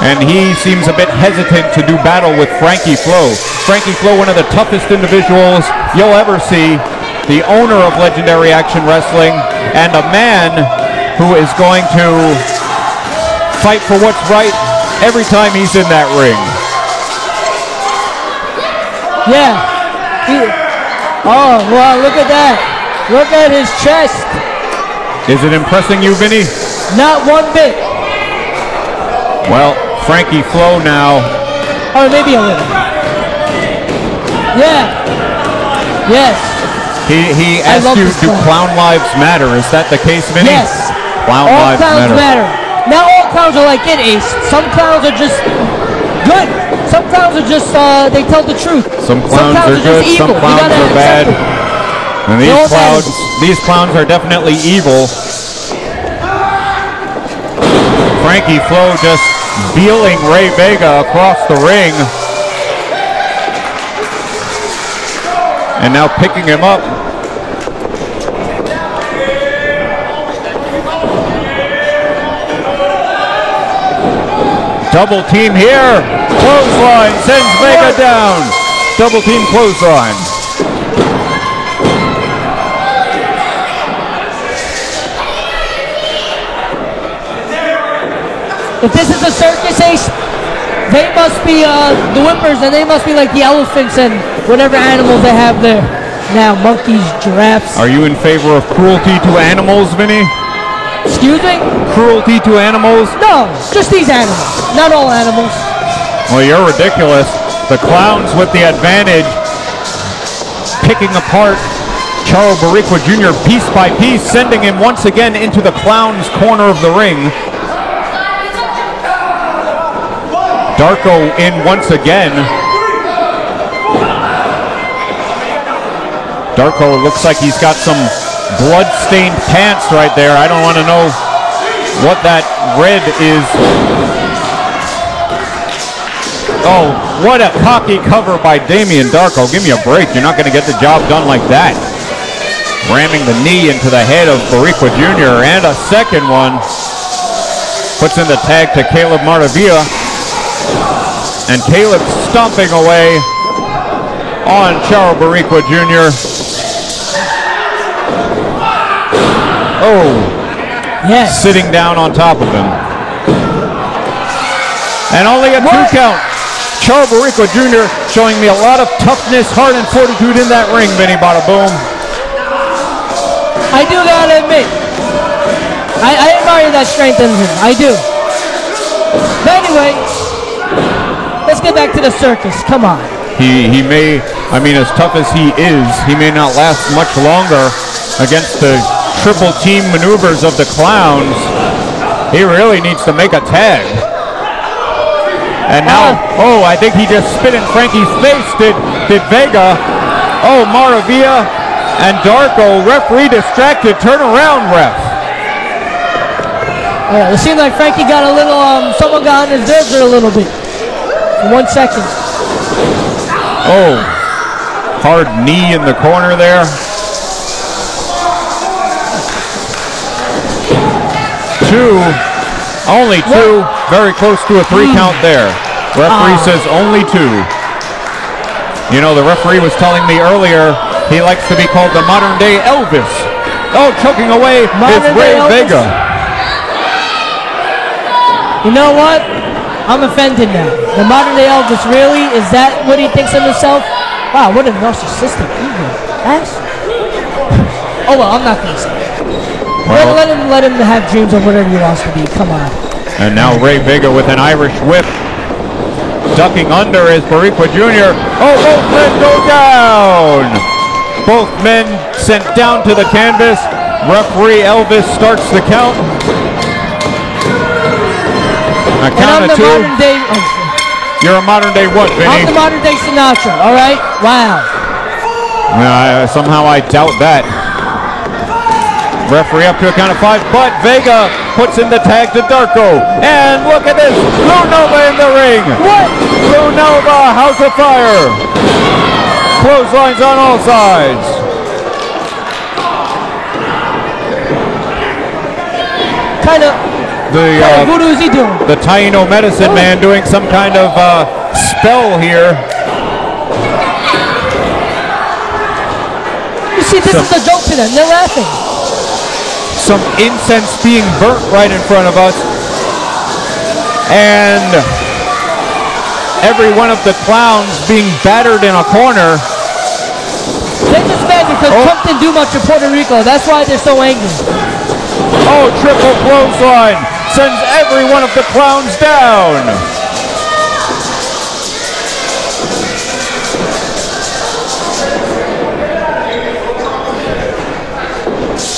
And he seems a bit hesitant to do battle with Frankie Flo. Frankie Flo, one of the toughest individuals you'll ever see. The owner of Legendary Action Wrestling. And a man who is going to fight for what's right every time he's in that ring. Yeah. Oh, wow, look at that. Look at his chest. Is it impressing you, Vinny? Not one bit. Well, Frankie Flo now. Or maybe a little. Yeah. Yes. He asked you, do clown lives matter? Is that the case, Vinny? Yes. Clown all lives clowns matter. Not all clowns are like it, Ace. Some clowns are just good. Some clowns are just, they tell the truth. Some clowns are good, some clowns are bad. And these clowns are definitely evil. Frankie Flo just dealing Ray Vega across the ring. And now picking him up. Double team here. Clothesline sends Vega down. Double team clothesline. If this is a circus, Ace, they must be the whippers, and they must be like the elephants and whatever animals they have there. Now, monkeys, giraffes. Are you in favor of cruelty to animals, Vinny? Excuse me? Cruelty to animals? No, just these animals. Not all animals. Well, you're ridiculous. The clowns with the advantage, picking apart Charo Boricua Jr. piece by piece, sending him once again into the clown's corner of the ring. Darko in once again. Darko looks like he's got some blood-stained pants right there. I don't want to know what that red is. Oh, what a cocky cover by Damien Darko. Give me a break. You're not going to get the job done like that. Ramming the knee into the head of Boricua Jr. And a second one. Puts in the tag to Caleb Maravilla. And Caleb stomping away on Charo Boricua Jr. Oh, yes. Sitting down on top of him. And only a 2 count. Charo Boricua Jr. showing me a lot of toughness, heart, and fortitude in that ring, Vinny Bada Boom. I do gotta admit, I admire that strength in him. I do. But anyway, let's get back to the circus. Come on. He may, I mean, as tough as he is, he may not last much longer against the triple team maneuvers of the clowns. He really needs to make a tag. And now, oh, I think he just spit in Frankie's face. Did Vega? Oh, Maravilla and Darko. Referee distracted. Turn around, ref. It seemed like Frankie got a little, someone got on his nerves there a little bit. For 1 second. Oh, hard knee in the corner there. 2. Only 2. Very close to a 3 count there. Referee says only 2. You know, the referee was telling me earlier he likes to be called the modern day Elvis. Oh, choking away is Ray Vega. You know what? I'm offended now. The modern day Elvis, really? Is that what he thinks of himself? Wow, what a narcissistic ego. Ass. Oh well, I'm not gonna say that. Well, Let him have dreams of whatever he wants to be. Come on. and now Ray Vega with an Irish whip. Ducking under is Boricua Jr. Oh, both men go down. Both men sent down to the canvas. Referee Elvis starts the count. A And count I'm of the two. modern day. You're a modern day what, Vinny? I'm the modern day Sinatra. All right. Wow. Somehow I doubt that. Referee up to a count of 5, but Vega puts in the tag to Darko. And look at this, Lou Nova in the ring. What? Lou Nova, House of Fire. Clotheslines on all sides. Kind of voodoo is he doing? The Taino medicine man doing some kind of spell here. You see, this is a joke to them. They're laughing. Some incense being burnt right in front of us. And every one of the clowns being battered in a corner. They just mad because Trump didn't do much in Puerto Rico. That's why they're so angry. Oh, triple clothesline sends every one of the clowns down.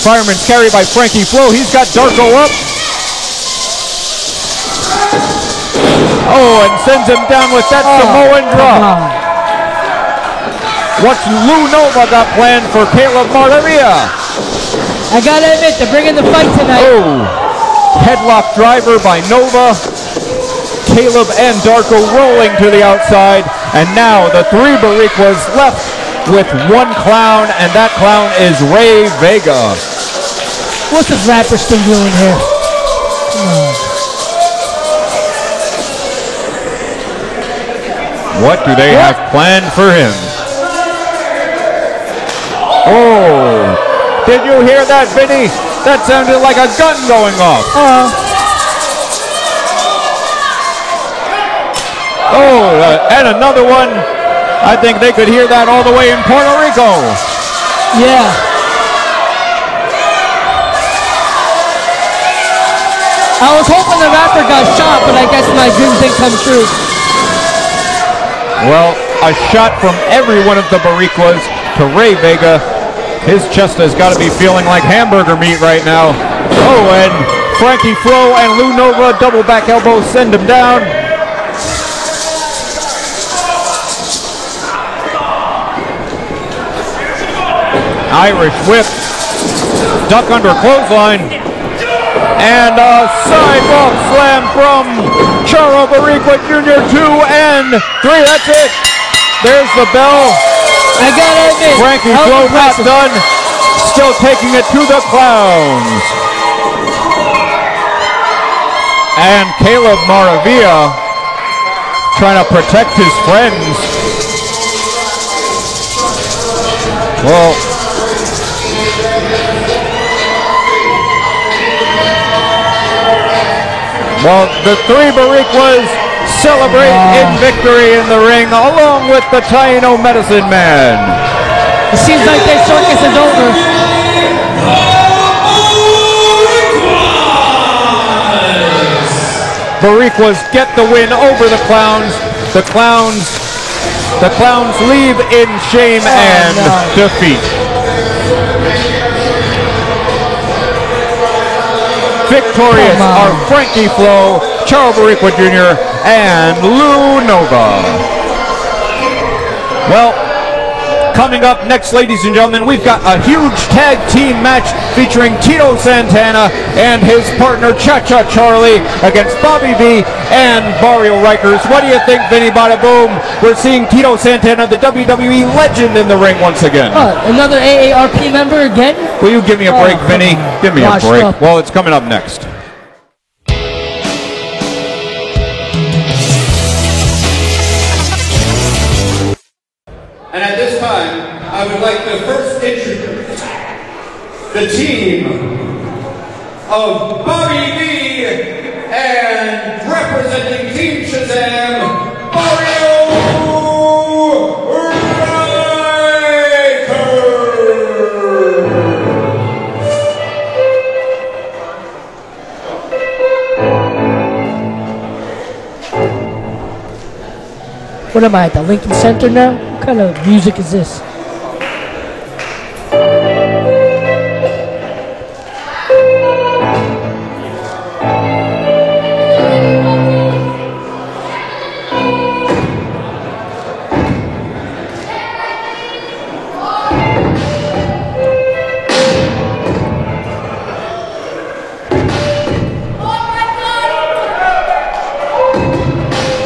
Fireman's carry by Frankie Flo. He's got Darko up. Oh, and sends him down with that Samoan drop. What's Lou Nova got planned for Caleb Martiria? I gotta admit, they're bringing the fight tonight. Oh, headlock driver by Nova. Caleb and Darko rolling to the outside. And now the 3 Boricuas left with 1 clown, and that clown is Ray Vega. What's this rapper still doing here? Come on. What do they have planned for him? Oh, did you hear that, Vinny? That sounded like a gun going off. And another one. I think they could hear that all the way in Puerto Rico. Yeah. I was hoping the rapper got shot, but I guess my dream didn't come true. Well, a shot from every one of the Boricuas to Ray Vega. His chest has got to be feeling like hamburger meat right now. Oh, and Frankie Flo and Lou Nova double back elbows send him down. Irish whip, duck under clothesline, and a sidewalk slam from Charo Boricua Jr. 2 and 3. That's it. There's the bell. I gotta admit, Frankie Flo not done. Still taking it to the clowns. And Caleb Maravilla trying to protect his friends. Well, the 3 Boricuas celebrate in victory in the ring along with the Taino medicine man. It seems like their circus is over. Boricuas get the win over the clowns. The clowns leave in shame and defeat. Victorious are Frankie Flo, Charo Boricua Jr., and Lou Nova. Well, coming up next, ladies and gentlemen, we've got a huge tag team match featuring Tito Santana and his partner Cha-Cha Charlie against Bobby V and Barrio Rikers. What do you think, Vinny Bada Boom? We're seeing Tito Santana, the WWE legend, in the ring once again. Another AARP member again? Will you give me a break, Vinny? Give me a break. Well, it's coming up next. And at this time, I would like to first introduce the team of Bobby V And representing Team Shazam, Mario Riker. What am I, at the Lincoln Center now? What kind of music is this?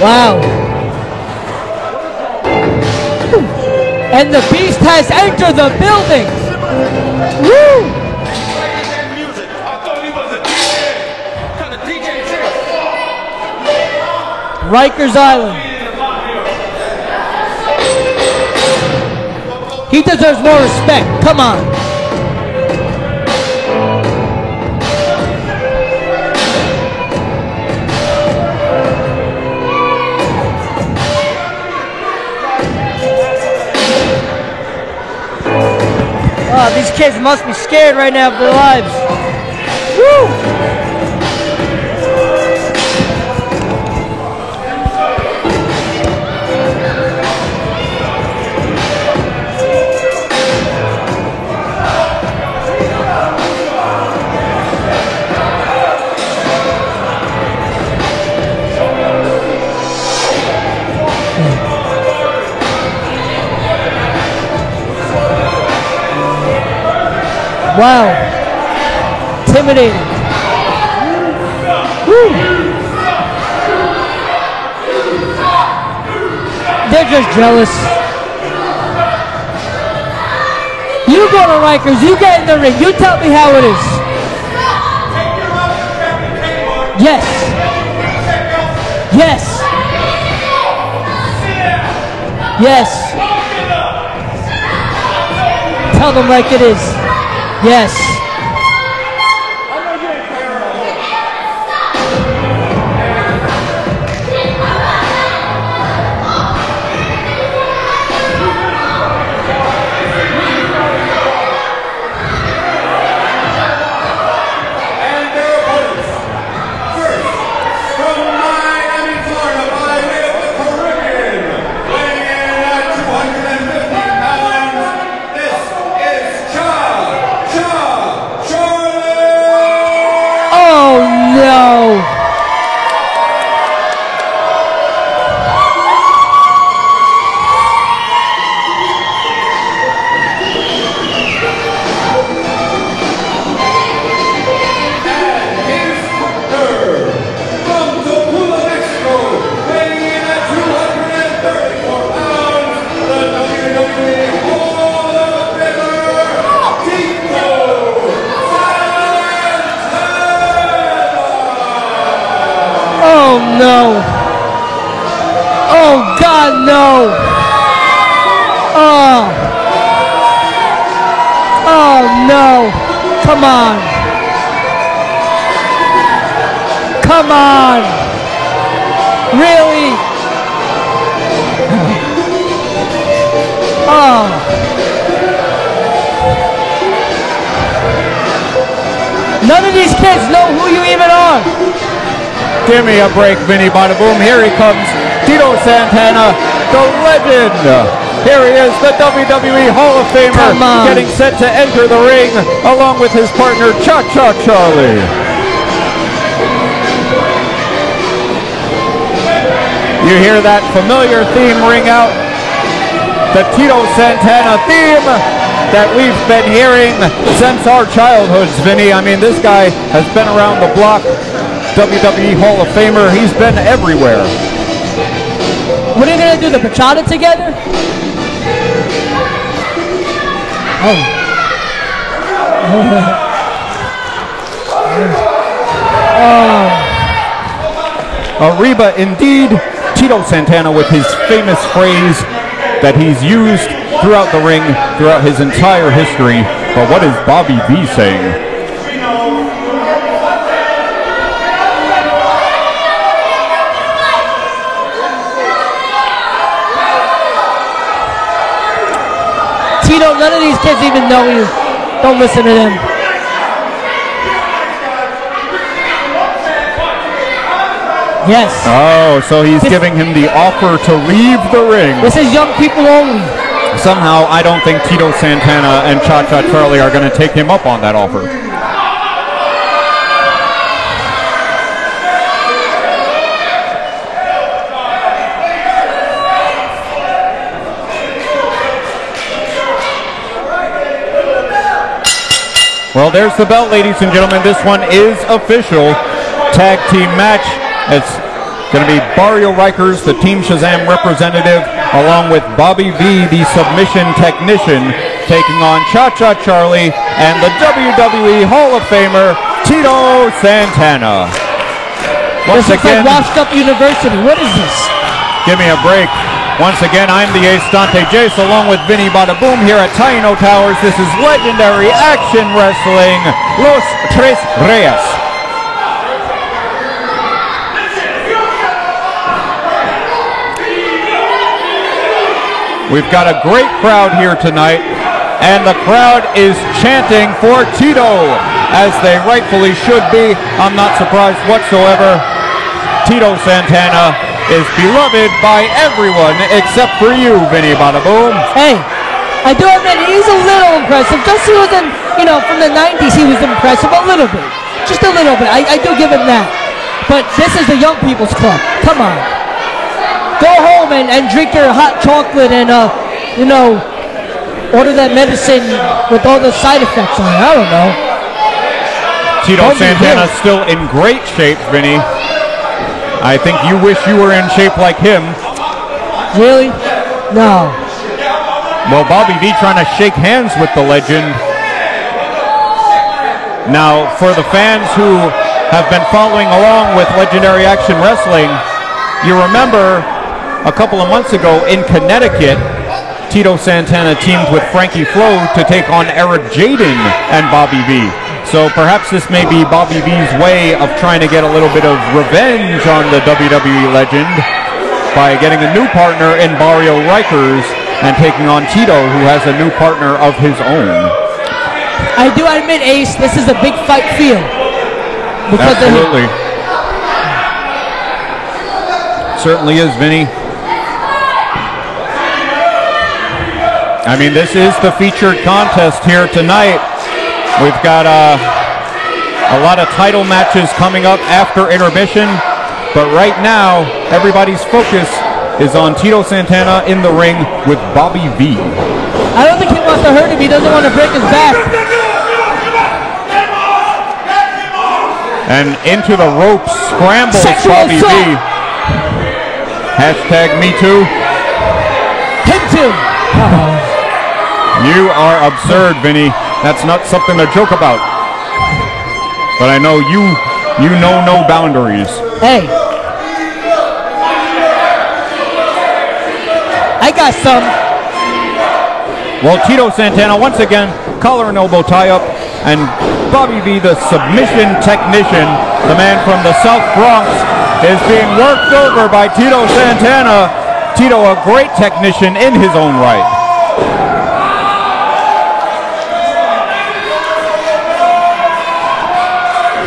Wow. And the Beast has entered the building. Woo! Rikers Island. He deserves more respect. Come on. Oh, these kids must be scared right now for their lives. Woo! Wow. Intimidating. Woo. They're just jealous. You go to Rikers, you get in the ring, you tell me how it is. Yes. Yes. Yes. Tell them like it is. Yes. No. Oh, God, no. Oh. Oh, no. Come on. Come on. Really? Oh. None of these kids know who you even are. Give me a break, Vinny Bada Boom. Here he comes, Tito Santana, the legend. Here he is, the WWE Hall of Famer, getting set to enter the ring, along with his partner, Cha-Cha Charlie. You hear that familiar theme ring out? The Tito Santana theme that we've been hearing since our childhoods, Vinny. I mean, this guy has been around the block. WWE Hall of Famer, he's been everywhere. What are you going to do, the bachata together? Arriba indeed. Tito Santana with his famous phrase that he's used throughout the ring, throughout his entire history. But what is Bobby V saying? Tito, none of these kids even know you. Don't listen to them. Yes. Oh, so he's giving him the offer to leave the ring. This is young people only. Somehow, I don't think Tito Santana and Cha-Cha Charlie are going to take him up on that offer. Well, there's the belt, ladies and gentlemen. This one is official. Tag team match. It's going to be Barrio Rikers, the Team Shazam representative, along with Bobby V, the submission technician, taking on Cha-Cha Charlie and the WWE Hall of Famer, Tito Santana. Once This is again, like Washed Up University. What is this? give me a break. Once again, I'm the Ace Dante Jace, along with Vinny Bada Boom here at Taino Towers. This is Legendary Action Wrestling, Los Tres Reyes. We've got a great crowd here tonight, and the crowd is chanting for Tito, as they rightfully should be. I'm not surprised whatsoever. Tito Santana is beloved by everyone except for you, Vinny Bada Boom. Hey, I do admit he's a little impressive. Just he was in, from the 90s, he was impressive a little bit. Just a little bit. I do give him that. But this is the young people's club. Come on. Go home and drink your hot chocolate and, order that medicine with all the side effects on it. I don't know. Tito Santana's still in great shape, Vinny. I think you wish you were in shape like him. Really? No. Well, Bobby V trying to shake hands with the legend. Now, for the fans who have been following along with Legendary Action Wrestling, you remember a couple of months ago in Connecticut, Tito Santana teamed with Frankie Flo to take on Eric Jaden and Bobby V. So perhaps this may be Bobby V's way of trying to get a little bit of revenge on the WWE legend by getting a new partner in Barrio Rikers and taking on Tito, who has a new partner of his own. I do admit, Ace, this is a big fight field. Absolutely. Certainly is, Vinny. I mean, this is the featured contest here tonight. We've got a lot of title matches coming up after intermission, but right now, everybody's focus is on Tito Santana in the ring with Bobby V. I don't think he wants to hurt him. He doesn't want to break his back. And into the ropes scrambles Bobby V. Hashtag Me Too. Him too. You are absurd, Vinny. That's not something to joke about. But I know you know no boundaries. Hey. I got some. Well, Tito Santana, once again, collar and elbow tie-up, and Bobby V, the submission technician, the man from the South Bronx, is being worked over by Tito Santana. Tito, a great technician in his own right.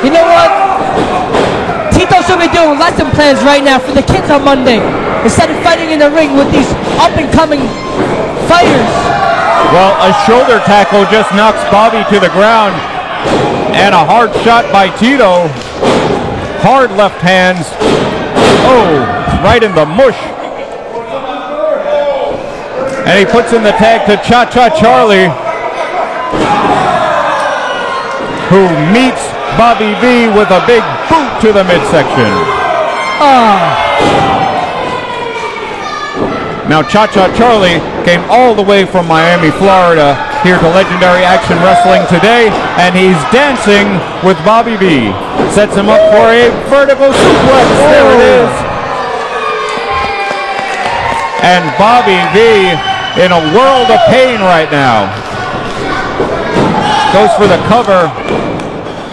You know what? Tito should be doing lesson plans right now for the kids on Monday, instead of fighting in the ring with these up-and-coming fighters. Well, a shoulder tackle just knocks Bobby to the ground, and a hard shot by Tito. Hard left hands. Oh, right in the mush. And he puts in the tag to Cha-Cha Charlie, who meets Bobby V with a big boot to the midsection. Now Cha-Cha Charlie came all the way from Miami, Florida, here to Legendary Action Wrestling today, and he's dancing with Bobby V. Sets him up for a vertical suplex. There it is. And Bobby V in a world of pain right now. Goes for the cover.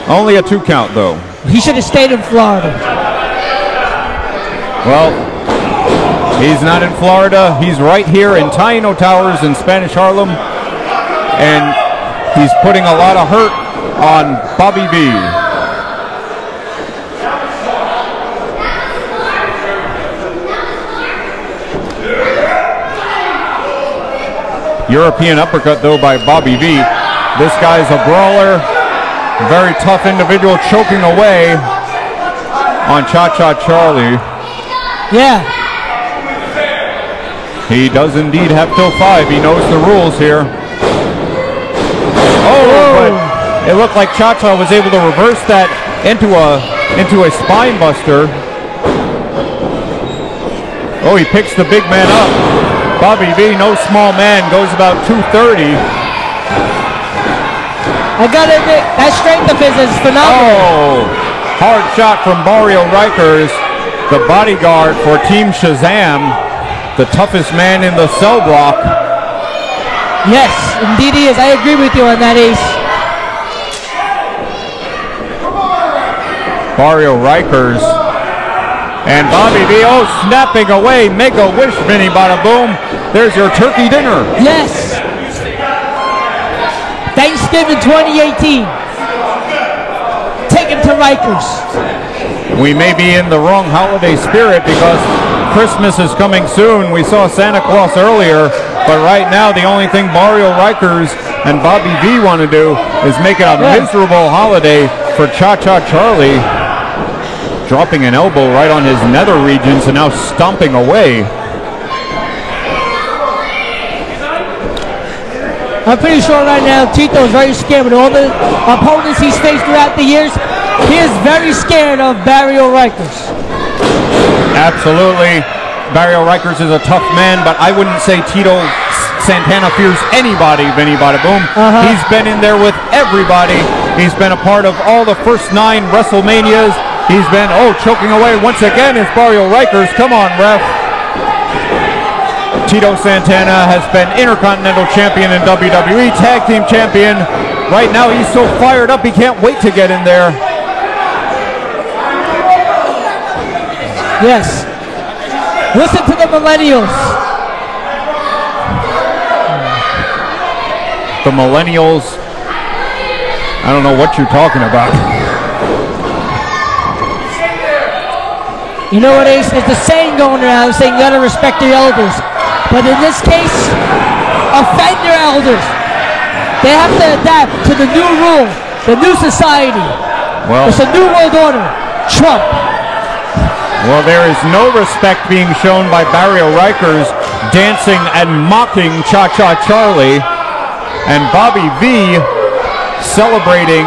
Only a 2 count, though. He should have stayed in Florida. Well, he's not in Florida. He's right here in Taino Towers in Spanish Harlem. and he's putting a lot of hurt on Bobby V. European uppercut, though, by Bobby V. This guy's a brawler, very tough individual, choking away on Cha-Cha Charlie. Yeah. He does indeed have till 5. He knows the rules here. Oh, but it looked like Cha-Cha was able to reverse that into a spine buster. Oh, he picks the big man up. Bobby V, no small man, goes about 230. I gotta admit, that strength of his is phenomenal. Oh, hard shot from Barrio Rikers, the bodyguard for Team Shazam, the toughest man in the cell block. Yes, indeed he is. I agree with you on that, Ace. Barrio Rikers and Bobby V, oh, snapping away. Make a wish, Vinny Bada Boom. There's your turkey dinner. Yes. Thanksgiving 2018. Take him to Rikers. We may be in the wrong holiday spirit because Christmas is coming soon. We saw Santa Claus earlier, but right now the only thing Barrio Rikers and Bobby V want to do is make it a miserable holiday for Cha-Cha Charlie. Dropping an elbow right on his nether regions and now stomping away. I'm pretty sure right now Tito is very scared with all the opponents he's faced throughout the years. He is very scared of Barrio Rikers. Absolutely. Barrio Rikers is a tough man, but I wouldn't say Tito Santana fears anybody, Vinny Bada Boom. He's been in there with everybody. He's been a part of all the first 9 WrestleManias. He's been, choking away once again is Barrio Rikers. Come on, ref. Tito Santana has been Intercontinental Champion in WWE, Tag Team Champion. Right now he's so fired up he can't wait to get in there. Yes. Listen to the Millennials. The Millennials, I don't know what you're talking about. You know what, Ace? There's a saying going around saying you gotta respect your elders. But in this case, offend your elders. They have to adapt to the new rule, the new society. Well, it's a new world order. Trump. Well, there is no respect being shown by Barrio Rikers dancing and mocking Cha-Cha Charlie. And Bobby V celebrating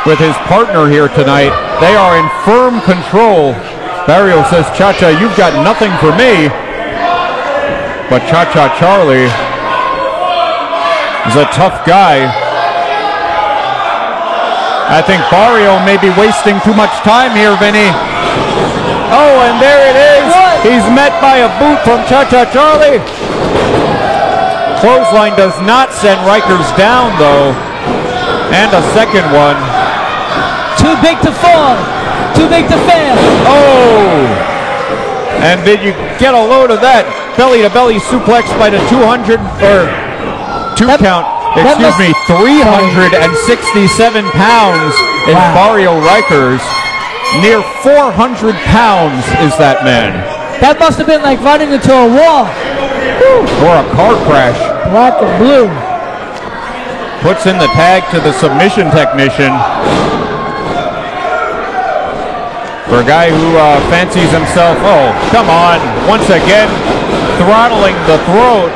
with his partner here tonight. They are in firm control. Barrio says, Cha-Cha, you've got nothing for me. But Cha-Cha Charlie is a tough guy. I think Barrio may be wasting too much time here, Vinny. Oh, and there it is. He's met by a boot from Cha-Cha Charlie. Clothesline does not send Rikers down, though. And a second one. Too big to fall. Too big to fail. Oh! And did you get a load of that? Belly-to-belly suplex by the 200, or 2 count, excuse me, 367 pounds is Barrio Rikers. Near 400 pounds is that man. That must have been like running into a wall. Or a car crash. Black and blue. Puts in the tag to the submission technician. For a guy who fancies himself, oh, come on, once again, throttling the throat.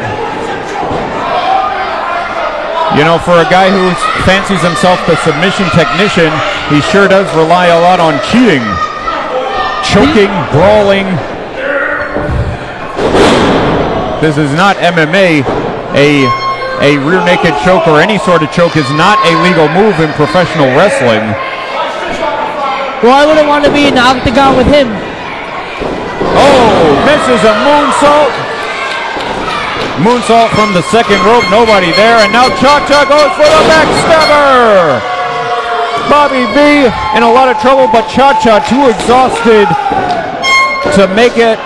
You know, for a guy who fancies himself the submission technician, he sure does rely a lot on cheating. Choking, brawling. This is not MMA. A rear naked choke or any sort of choke is not a legal move in professional wrestling. Well, I wouldn't want to be in the octagon with him. Oh, misses a moonsault. Moonsault from the second rope, nobody there, and now Cha-Cha goes for the backstabber. Bobby V in a lot of trouble, but Cha-Cha too exhausted to make a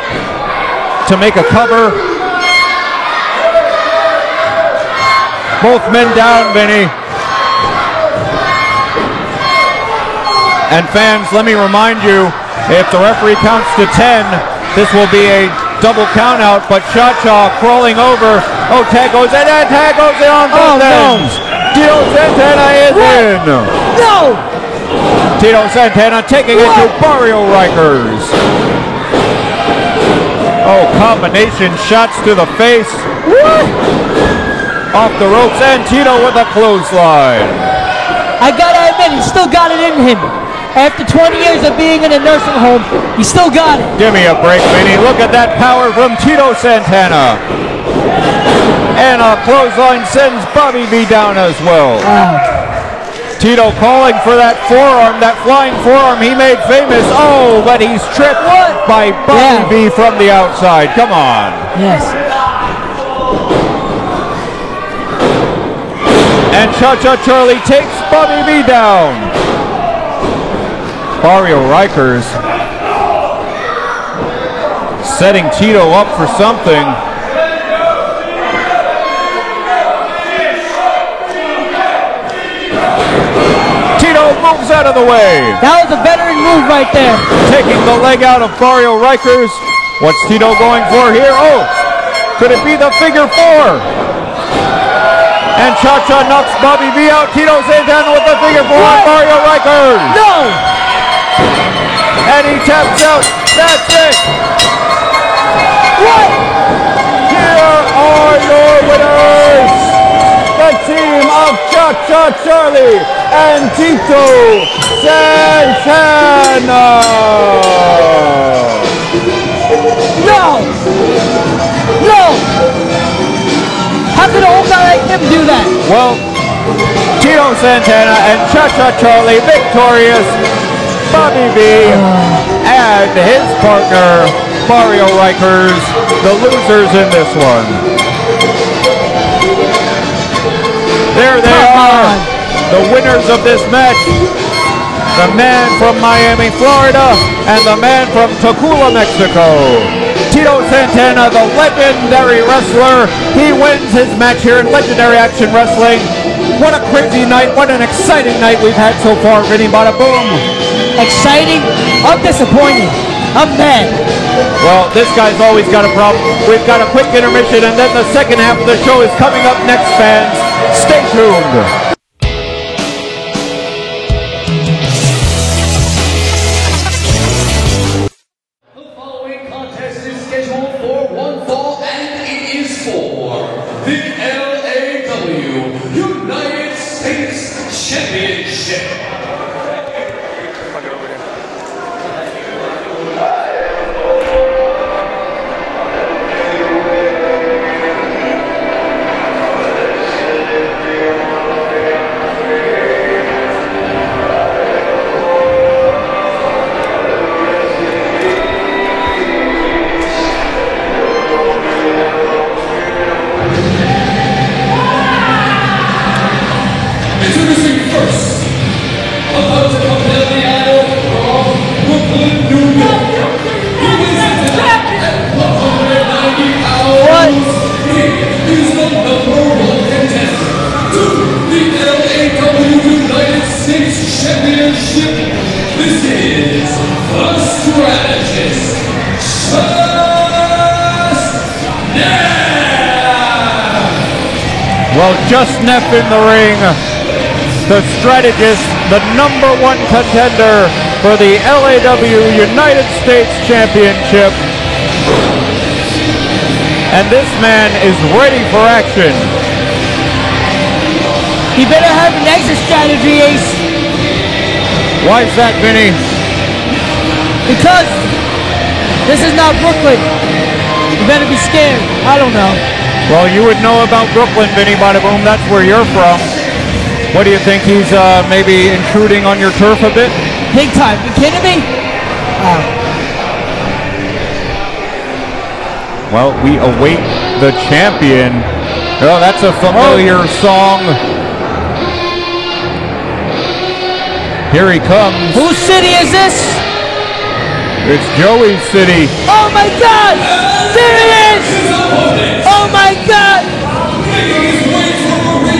Both men down, Vinny. And fans, let me remind you, if the referee counts to 10, this will be a double count out, but Cha-Cha crawling over. Oh, tag goes in, and tag goes in on both ends. Tito Santana is in. No! Tito Santana taking it to Barrio Rikers. Oh, combination shots to the face. What? Off the ropes, and Tito with a clothesline. I gotta admit, he still got it in him. After 20 years of being in a nursing home, he still got it. Give me a break, Vinny. Look at that power from Tito Santana. And a clothesline sends Bobby V down as well. Tito calling for that forearm, that flying forearm he made famous. Oh, but he's tripped by Bobby V from the outside. Come on. Yes. And Cha-Cha Charlie takes Bobby V down. Barrio Rikers setting Tito up for something. Tito moves out of the way. That was a veteran move right there. Taking the leg out of Barrio Rikers. What's Tito going for here? Oh, could it be the figure four? And Cha-Cha knocks Bobby V out. Tito Santana with the figure four on Barrio Rikers. No! And he taps out. That's it. What? Here are your winners. The team of Cha-Cha Charlie and Tito Santana. No! No! How could a old guy like him do that? Well, Tito Santana and Cha-Cha Charlie victorious. Bobby V and his partner Barrio Rikers, the losers in this one. There they are, the winners of this match. The man from Miami, Florida, and the man from Tocula, Mexico. Tito Santana, the legendary wrestler. He wins his match here in Legendary Action Wrestling. What a crazy night, what an exciting night we've had so far, Vinny Bada Boom. Exciting? I'm disappointed. I'm mad. Well, this guy's always got a problem. We've got a quick intermission, and then the second half of the show is coming up next, fans. Stay tuned. The following contest is scheduled for one fall, and it is for the LAW United States Championship. Well, Just Neff in the ring, the strategist, the #1 contender for the LAW United States Championship. And this man is ready for action. He better have an exit strategy, Ace. Why is that, Vinny? Because this is not Brooklyn. You better be scared. I don't know. Well, you would know about Brooklyn, Vinny Bada Boom. That's where you're from. What do you think? He's maybe intruding on your turf a bit? Big time. You kidding me? Well, we await the champion. Oh, that's a familiar song. Here he comes. Whose city is this? It's Joey's city. Oh my God! There it is! Oh my God! Making his way from a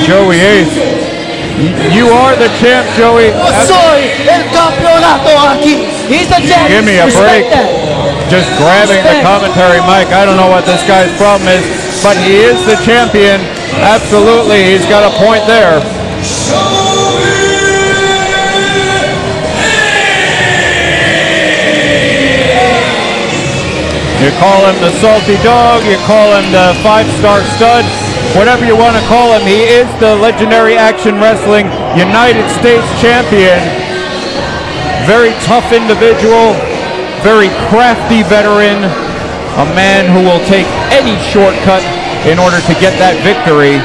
Joey Ace, you are the champ, Joey. Soy el campeonato aquí. He's the champ. Give me a break. Respect that. Just grabbing the commentary mic. I don't know what this guy's problem is, but he is the champion. Absolutely, he's got a point there. You call him the salty dog, you call him the 5-star stud, whatever you want to call him, he is the legendary Action Wrestling United States champion. Very tough individual, very crafty veteran, a man who will take any shortcut in order to get that victory.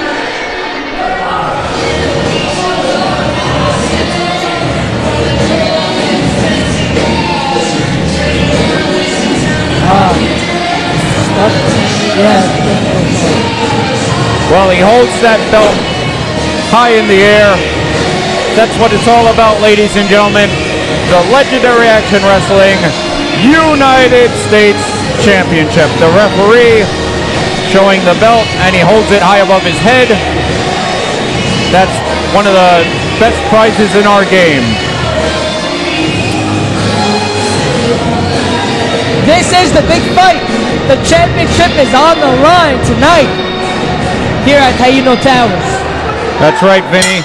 Well, he holds that belt high in the air. That's what it's all about, ladies and gentlemen. The legendary Action Wrestling United States Championship. The referee showing the belt, and he holds it high above his head. That's one of the best prizes in our game. This is the big fight. The championship is on the line tonight here at Taino Towers. That's right, Vinny.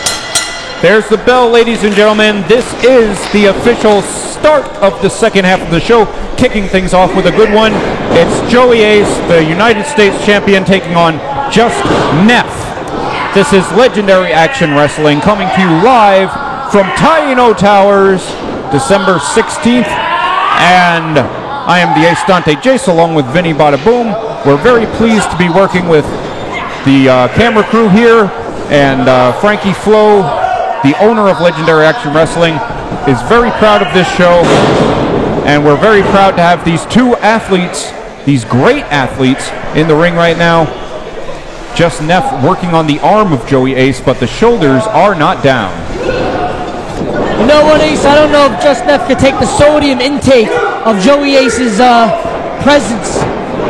There's the bell, ladies and gentlemen. This is the official start of the second half of the show, kicking things off with a good one. It's Joey Ace, the United States champion, taking on Just Neff. This is Legendary Action Wrestling coming to you live from Taino Towers, December 16th. And I am the Ace Dante Jace along with Vinny Bada Boom. We're very pleased to be working with the camera crew here, and Frankie Flo, the owner of Legendary Action Wrestling, is very proud of this show, and we're very proud to have these two athletes, these great athletes, in the ring right now. Just Neff working on the arm of Joey Ace, but the shoulders are not down. You know what, Ace? I don't know if Just Neff could take the sodium intake of Joey Ace's presence.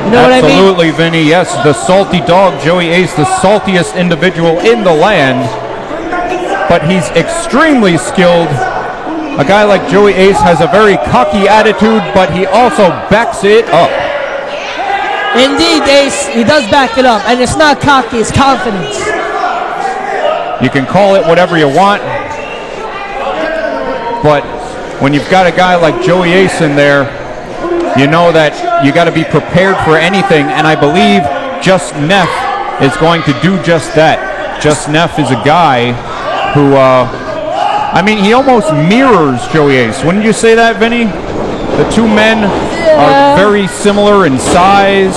You know what I mean? Absolutely, Vinny. Yes, the salty dog, Joey Ace, the saltiest individual in the land. But he's extremely skilled. A guy like Joey Ace has a very cocky attitude, but he also backs it up. Indeed, Ace. He does back it up. And it's not cocky, it's confidence. You can call it whatever you want. But when you've got a guy like Joey Ace in there, you know that you got to be prepared for anything, and I believe Just Neff is going to do just that. Just Neff is a guy who, I mean, he almost mirrors Joey Ace. Wouldn't you say that, Vinny? The two men are very similar in size,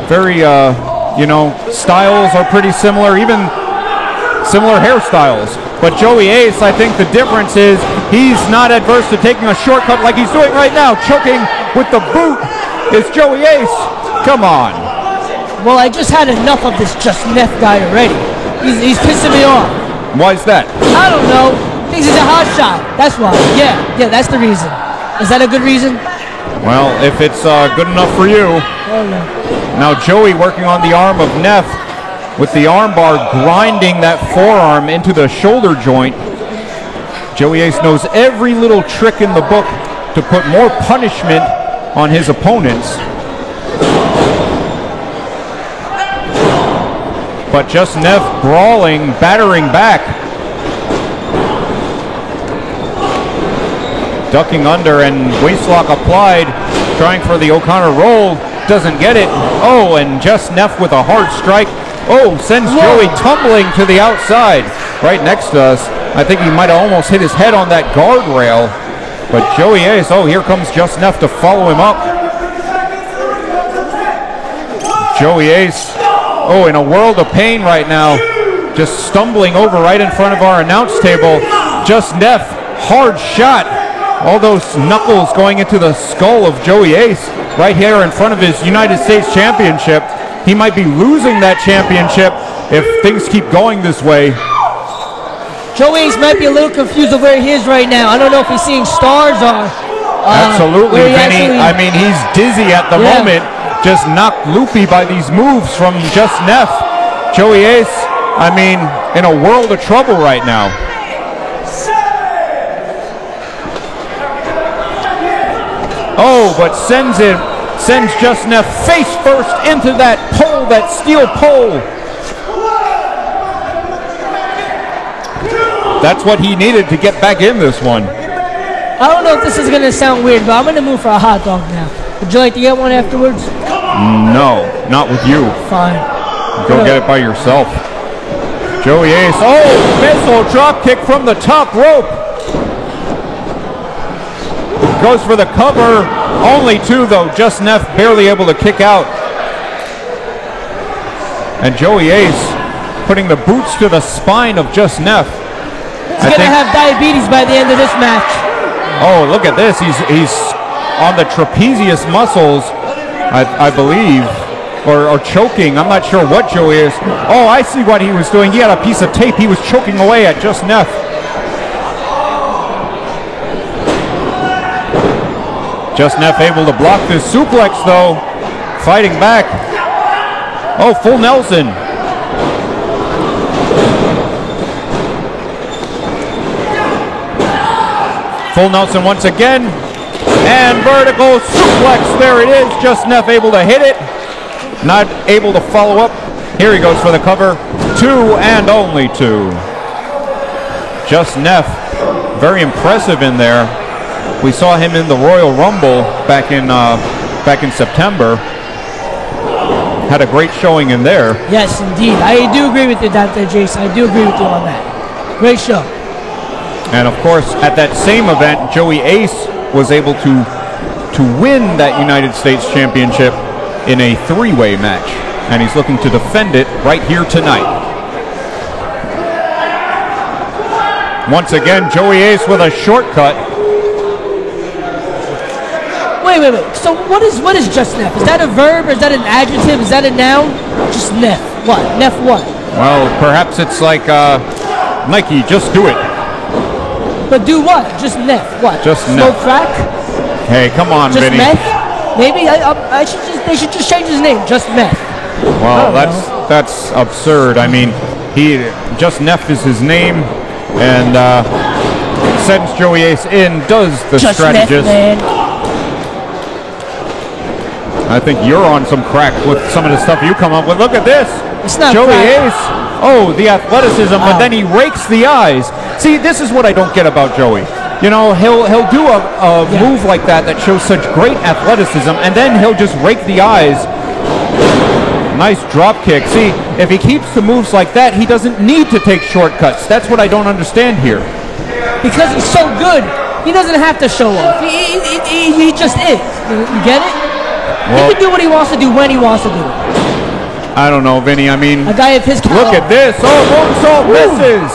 very, you know, styles are pretty similar, even similar hairstyles. But Joey Ace, I think the difference is he's not adverse to taking a shortcut like he's doing right now. Choking with the boot is Joey Ace. Come on. Well, I just had enough of this Just Neff guy already. He's pissing me off. Why is that? I don't know. Thinks he's a hot shot. That's why. Yeah, that's the reason. Is that a good reason? Well, if it's good enough for you. Oh, no. Now Joey working on the arm of Neff, with the armbar grinding that forearm into the shoulder joint. Joey Ace knows every little trick in the book to put more punishment on his opponents. But Just Neff brawling, battering back. Ducking under and waistlock applied, trying for the O'Connor roll, doesn't get it. Oh, and Just Neff with a hard strike. Oh, sends Joey tumbling to the outside, right next to us. I think he might have almost hit his head on that guardrail. But Joey Ace, oh, here comes Just Neff to follow him up. Joey Ace, oh, in a world of pain right now, just stumbling over right in front of our announce table. Just Neff, hard shot. All those knuckles going into the skull of Joey Ace right here in front of his United States Championship. He might be losing that championship if things keep going this way. Joey Ace might be a little confused of where he is right now. I don't know if he's seeing stars or... Absolutely, Vinny. I mean, he's dizzy at the moment. Just knocked loopy by these moves from Just Neff. Joey Ace I mean, in a world of trouble right now. Oh, but sends Just Neff face first into that pole, that steel pole. That's what he needed to get back in this one. I don't know if this is going to sound weird, but I'm going to move for a hot dog now. Would you like to get one afterwards? No, not with you. Fine. Go get it by yourself. Joey Ace. Oh, missile drop kick from the top rope. Goes for the cover. Only two, though. Just Neff barely able to kick out. And Joey Ace putting the boots to the spine of Just Neff. He's going to have diabetes by the end of this match. Oh, look at this. He's on the trapezius muscles, I believe, or choking. I'm not sure what Joey is. Oh, I see what he was doing. He had a piece of tape. He was choking away at Just Neff. Just Neff able to block this suplex, though. Fighting back. Oh, full Nelson. Full Nelson once again. And vertical suplex. There it is. Just Neff able to hit it. Not able to follow up. Here he goes for the cover. 2 and only 2. Just Neff. Very impressive in there. We saw him in the Royal Rumble back in September. Had a great showing in there. Yes, indeed. I do agree with you, Dr. Jason. I do agree with you on that. Great show. And of course, at that same event, Joey Ace was able to win that United States Championship in a 3-way match. And he's looking to defend it right here tonight. Once again, Joey Ace with a shortcut. Wait. So what is Just Neff? Is that a verb? Is that an adjective? Is that a noun? Just Neff. What? Neff what? Well, perhaps it's like Nike, just do it. But do what? Just Neff. What? Just Smoke Neff. crack? Hey, come on, Just Vinny. meth? Maybe they should just change his name. Just Meth. Well, that's absurd. I mean, Just Neff is his name, and sends Joey Ace in, does the Just strategist. Meth, man. I think you're on some crack with some of the stuff you come up with. Look at this. It's not Joey crack. Ace. Oh, the athleticism, but Wow. then he rakes the eyes. See, this is what I don't get about Joey. You know, he'll do a move like that shows such great athleticism, and then he'll just rake the eyes. Nice drop kick. See, if he keeps the moves like that, he doesn't need to take shortcuts. That's what I don't understand here. Because he's so good, he doesn't have to show off. He just is. You get it? Well, He can do what he wants to do when he wants to do it. I don't know, Vinny. I mean, A guy of his caliber. look at this. Oh, moonsault misses.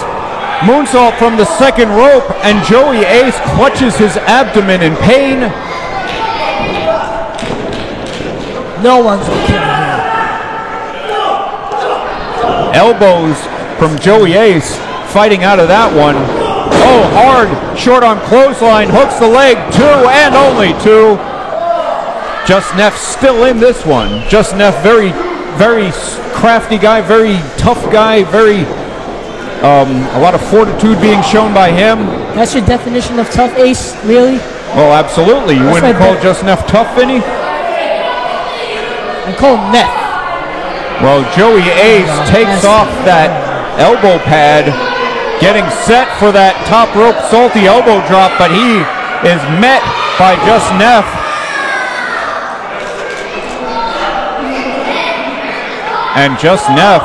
Moonsault from the second rope, and Joey Ace clutches his abdomen in pain. No one's okay here. Elbows from Joey Ace, fighting out of that one. Oh, hard, short arm clothesline, hooks the leg, 2 and only 2. Just Neff still in this one. Just Neff, very crafty guy, very tough guy, a lot of fortitude being shown by him. That's your definition of tough, Ace? Really? Oh, absolutely. You wouldn't my call bet. Just Neff tough, Vinny? I call him Neff. Well, Joey Ace takes off that elbow pad, getting set for that top rope salty elbow drop, but he is met by Just Neff. And Just Neff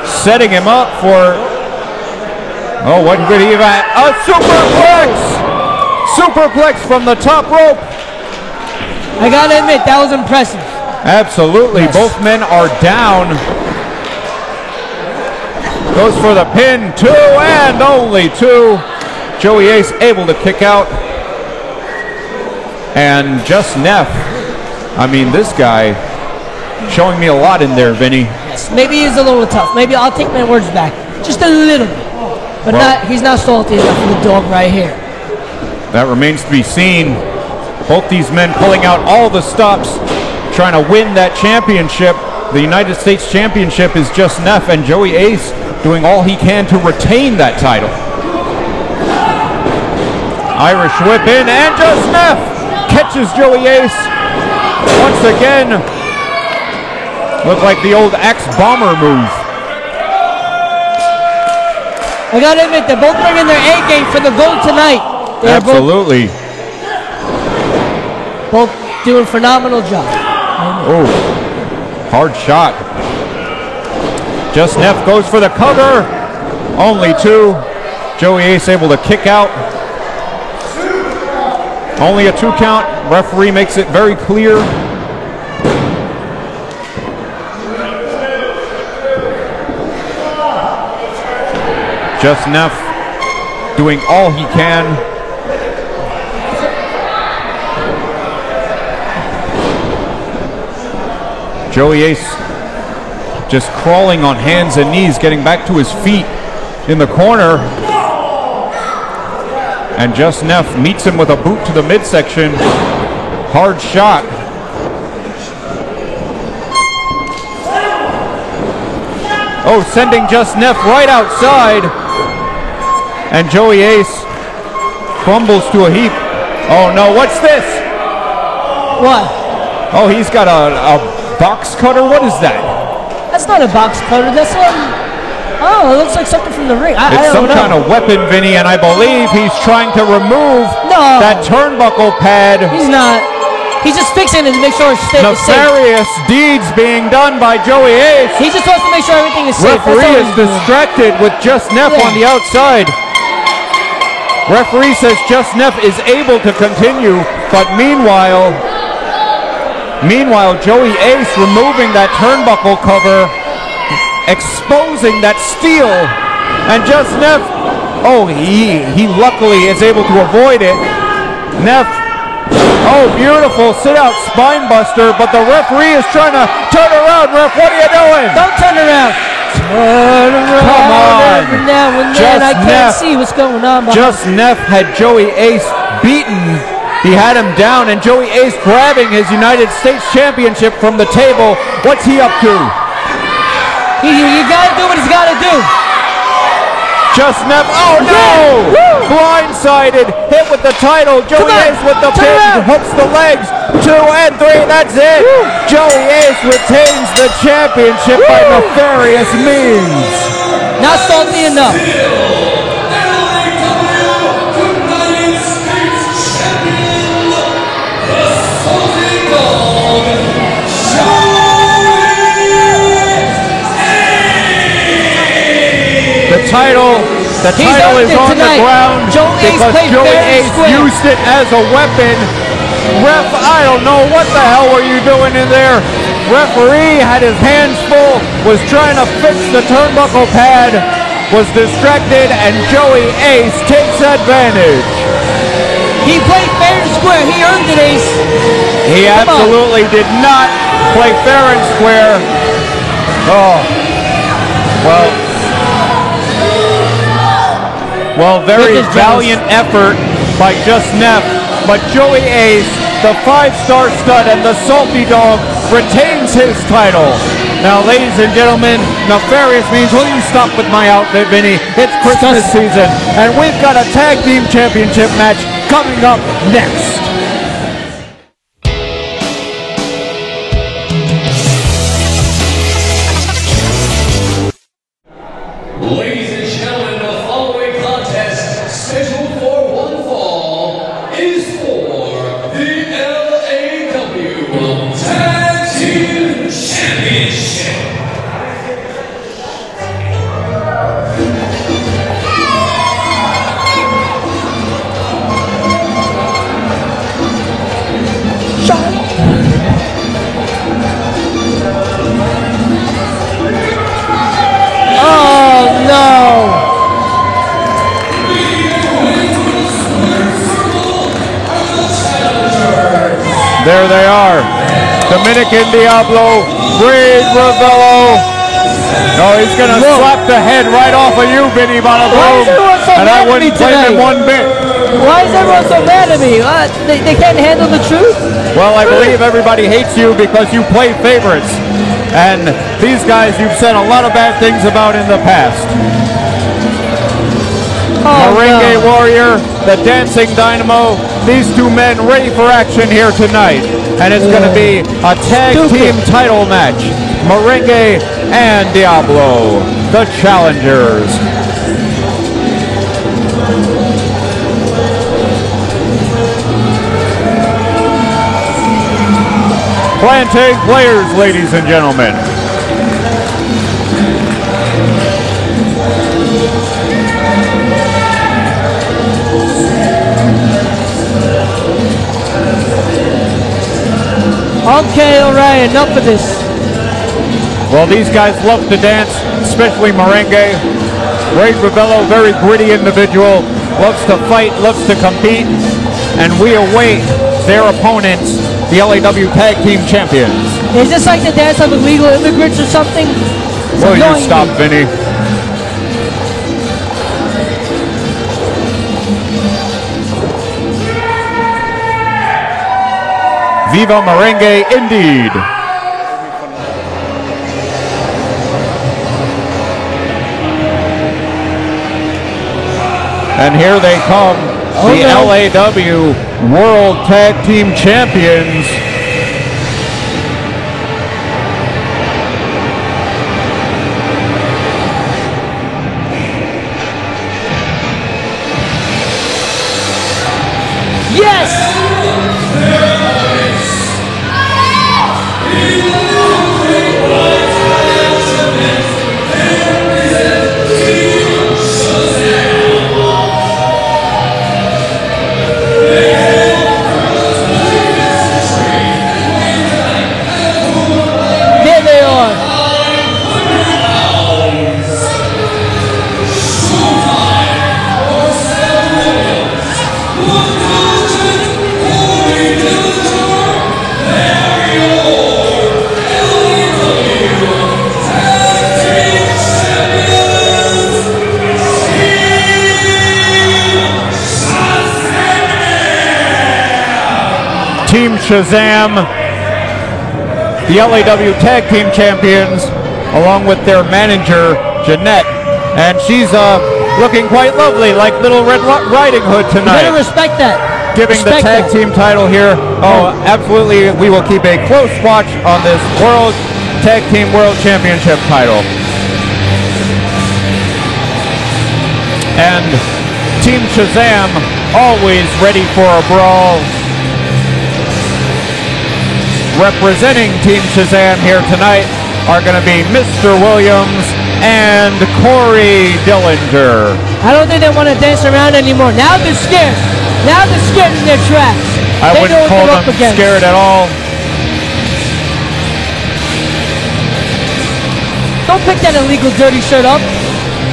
setting him up for, oh, what could he have had? A superplex! Superplex from the top rope. I gotta admit, that was impressive. Absolutely. Yes. Both men are down. Goes for the pin. 2 and only 2. Joey Ace able to kick out. And Just Neff. I mean, this guy showing me a lot in there, Vinny. Yes, maybe he's a little tough. Maybe I'll take my words back. Just a little bit. But he's not salty enough for the dog right here. That remains to be seen. Both these men pulling out all the stops, trying to win that championship. the United States Championship is just Neff, and Joey Ace doing all he can to retain that title. Irish whip in, and just Neff catches Joey Ace. Once again, look like the old Axe Bomber move. I gotta admit, they're both bringing their A game for the gold tonight. They're Absolutely. Both doing a phenomenal job. Oh, hard shot. Just Neff goes for the cover. Only two. Joey Ace able to kick out. Only a 2 count. Referee makes it very clear. Just Neff doing all he can. Joey Ace just crawling on hands and knees, getting back to his feet in the corner. And Just Neff meets him with a boot to the midsection. Hard shot. Oh, sending Just Neff right outside. And Joey Ace crumbles to a heap. Oh no, what's this? What? Oh, he's got a box cutter? What is that? That's not a box cutter. That's oh, it looks like something from the ring. It's some kind of weapon, Vinny, and I believe he's trying to remove that turnbuckle pad. He's not. He's just fixing it to make sure it's safe. Nefarious deeds being done by Joey Ace. He just wants to make sure everything is safe. Referee is distracted with Just Neff on the outside. Referee says Just Neff is able to continue, but meanwhile, Joey Ace removing that turnbuckle cover, exposing that steel, and Just Neff, oh, he luckily is able to avoid it. Neff, oh, beautiful sit-out spine buster, but the referee is trying to turn around. Ref, what are you doing? Don't turn around. Turn around. Come on. Every now and then. I can't see what's going on. Just Neff had Joey Ace beaten. He had him down, and Joey Ace grabbing his United States Championship from the table. What's he up to? You gotta do what he's gotta do. Just Neff, oh no! Blindsided, hit with the title. Joey Ace with the pin, hooks the legs. 2 and 3, that's it. Joey Ace retains the championship by nefarious means. Not salty enough. The title is on the ground because Joey Ace used it as a weapon. Ref, I don't know what the hell were you doing in there. Referee had his hands full, was trying to fix the turnbuckle pad, was distracted, and Joey Ace takes advantage. He played fair and square. He earned it, Ace. He absolutely did not play fair and square. Oh, well, very valiant effort by Just Neff, but Joey Ace, the 5-star stud and the salty dog, retains his title. Now, ladies and gentlemen, nefarious means, will you stop with my outfit, Vinny? It's Christmas season, and we've got a tag team championship match coming up next. Ladies and gentlemen, the following contest, scheduled for one fall, is for the LAW Tag Team Championship. There they are. Dominican Diablo, Reed Ravello. Oh, he's going to slap the head right off of you, Vinny Bada Boom. And I wouldn't blame him one bit. Why is everyone so mad at me? What? They can't handle the truth? Well, I believe everybody hates you because you play favorites. And these guys you've said a lot of bad things about in the past. Merengue Warrior, the Dancing Dynamo, these two men ready for action here tonight. And it's going to be a tag team title match. Merengue and Diablo, the challengers. Plantain players, ladies and gentlemen. Okay, alright, enough of this. Well, these guys love to dance, especially Merengue. Ray Ravello, very gritty individual, loves to fight, loves to compete, and we await their opponents, the LAW Tag Team Champions. Is this like the dance of illegal immigrants or something? Will you stop, Vinny? Viva Merengue, indeed. And here they come, the LAW World Tag Team Champions. Yes! There they are. Team Shazam, the LAW Tag Team Champions, along with their manager, Jeanette. And she's looking quite lovely, like Little Red Riding Hood You tonight. better respect that. Giving the tag team title here. Oh, absolutely. We will keep a close watch on this World Tag Team World Championship title. And Team Shazam, always ready for a brawl. Representing Team Shazam here tonight are going to be Mr. Williams and Corey Dillinger. I don't think they want to dance around anymore. Now they're scared. Now they're scared in their tracks. I They know wouldn't what call they're them up against. scared at all. Don't pick that illegal dirty shirt up.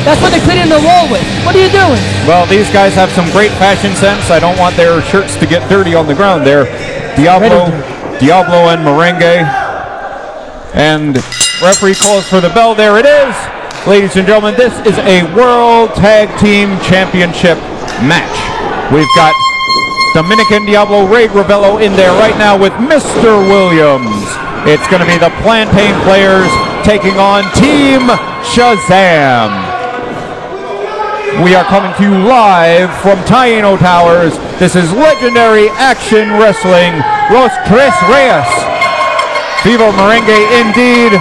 That's what they're cleaning the wall with. What are you doing? Well, these guys have some great fashion sense. I don't want their shirts to get dirty on the ground there. Diablo and Merengue. And referee calls for the bell. There it is. Ladies and gentlemen, this is a World Tag Team Championship match. We've got Dominican Diablo, Ray Ravello in there right now with Mr. Williams. It's going to be the Plantain players taking on Team Shazam. We are coming to you live from Taino Towers. This is Legendary Action Wrestling, Los Tres Reyes. Viva Merengue, indeed.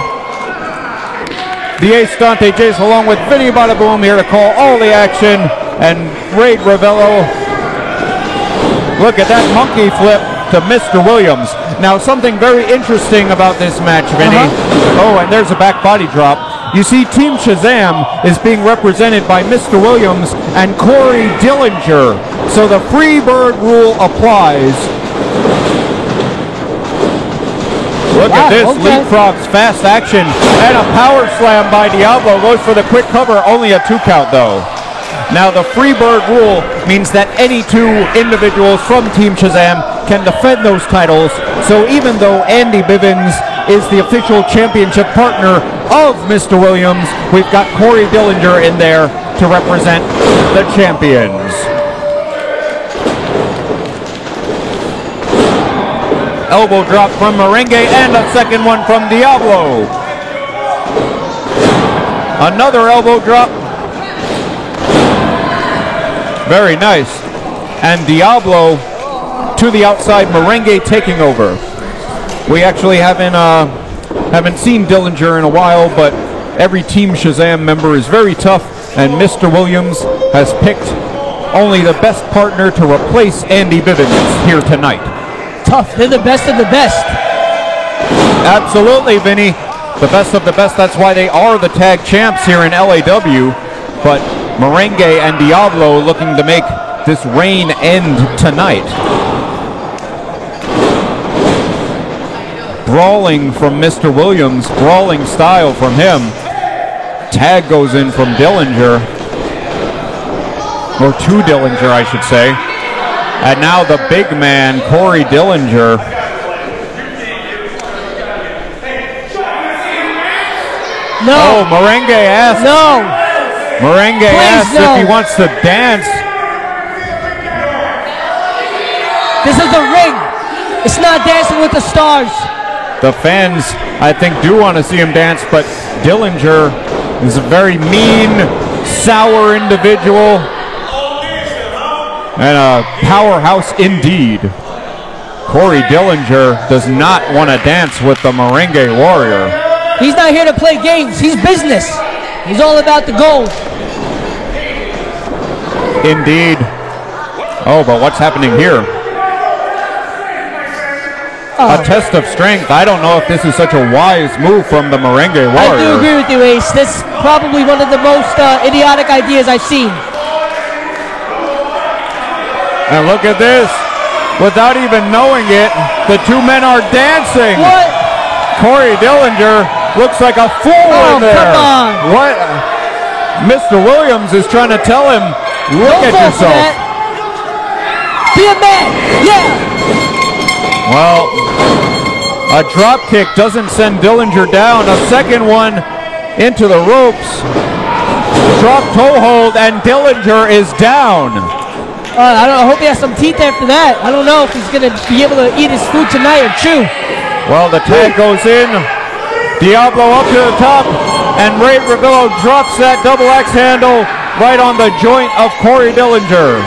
The Ace Dante Jace along with Vinny Bada Boom here to call all the action. And Ray Ravello. Look at that monkey flip to Mr. Williams. Now, something very interesting about this match, Vinny. Oh, and there's a back body drop. You see, Team Shazam is being represented by Mr. Williams and Corey Dillinger. So the Freebird rule applies. Look at this, leapfrogs, fast action, and a power slam by Diablo. Goes for the quick cover, only a 2 count though. Now the Freebird rule means that any two individuals from Team Shazam can defend those titles. So even though Andy Bivens is the official championship partner of Mr. Williams, we've got Corey Dillinger in there to represent the champions. elbow drop from Merengue and a second one from Diablo. Another elbow drop. Very nice. And Diablo to the outside, Merengue taking over. We actually haven't seen Dillinger in a while, but every Team Shazam member is very tough, and Mr. Williams has picked only the best partner to replace Andy Bivens here tonight. Tough. They're the best of the best. Absolutely, Vinny. The best of the best. That's why they are the tag champs here in LAW. But Merengue and Diablo looking to make this reign end tonight. Brawling from Mr. Williams. Brawling style from him. Tag goes in from Dillinger. Or to Dillinger, I should say. And now the big man, Corey Dillinger. No. Oh, Merengue asks. No. Merengue Please, asks no. if he wants to dance. This is the ring. It's not Dancing with the Stars. The fans, I think, do want to see him dance, but Dillinger is a very mean, sour individual. And a powerhouse indeed. Corey Dillinger does not want to dance with the Merengue Warrior. He's not here to play games. He's business. He's all about the gold. Indeed. Oh, but what's happening here? A test of strength. I don't know if this is such a wise move from the Merengue Warrior. I do agree with you, Ace. This is probably one of the most idiotic ideas I've seen. And look at this. Without even knowing it, the two men are dancing. What? Corey Dillinger looks like a fool in there. Come on. What? Mr. Williams is trying to tell him, look Don't at fall for yourself. that. Be a man. Yeah. Well, a drop kick doesn't send Dillinger down. A second one into the ropes. Drop toe hold, and Dillinger is down. I hope he has some teeth after that. I don't know if he's going to be able to eat his food tonight or chew. Well, the tag goes in. Diablo up to the top, and Ray Revillo drops that double axe handle right on the joint of Corey Dillinger.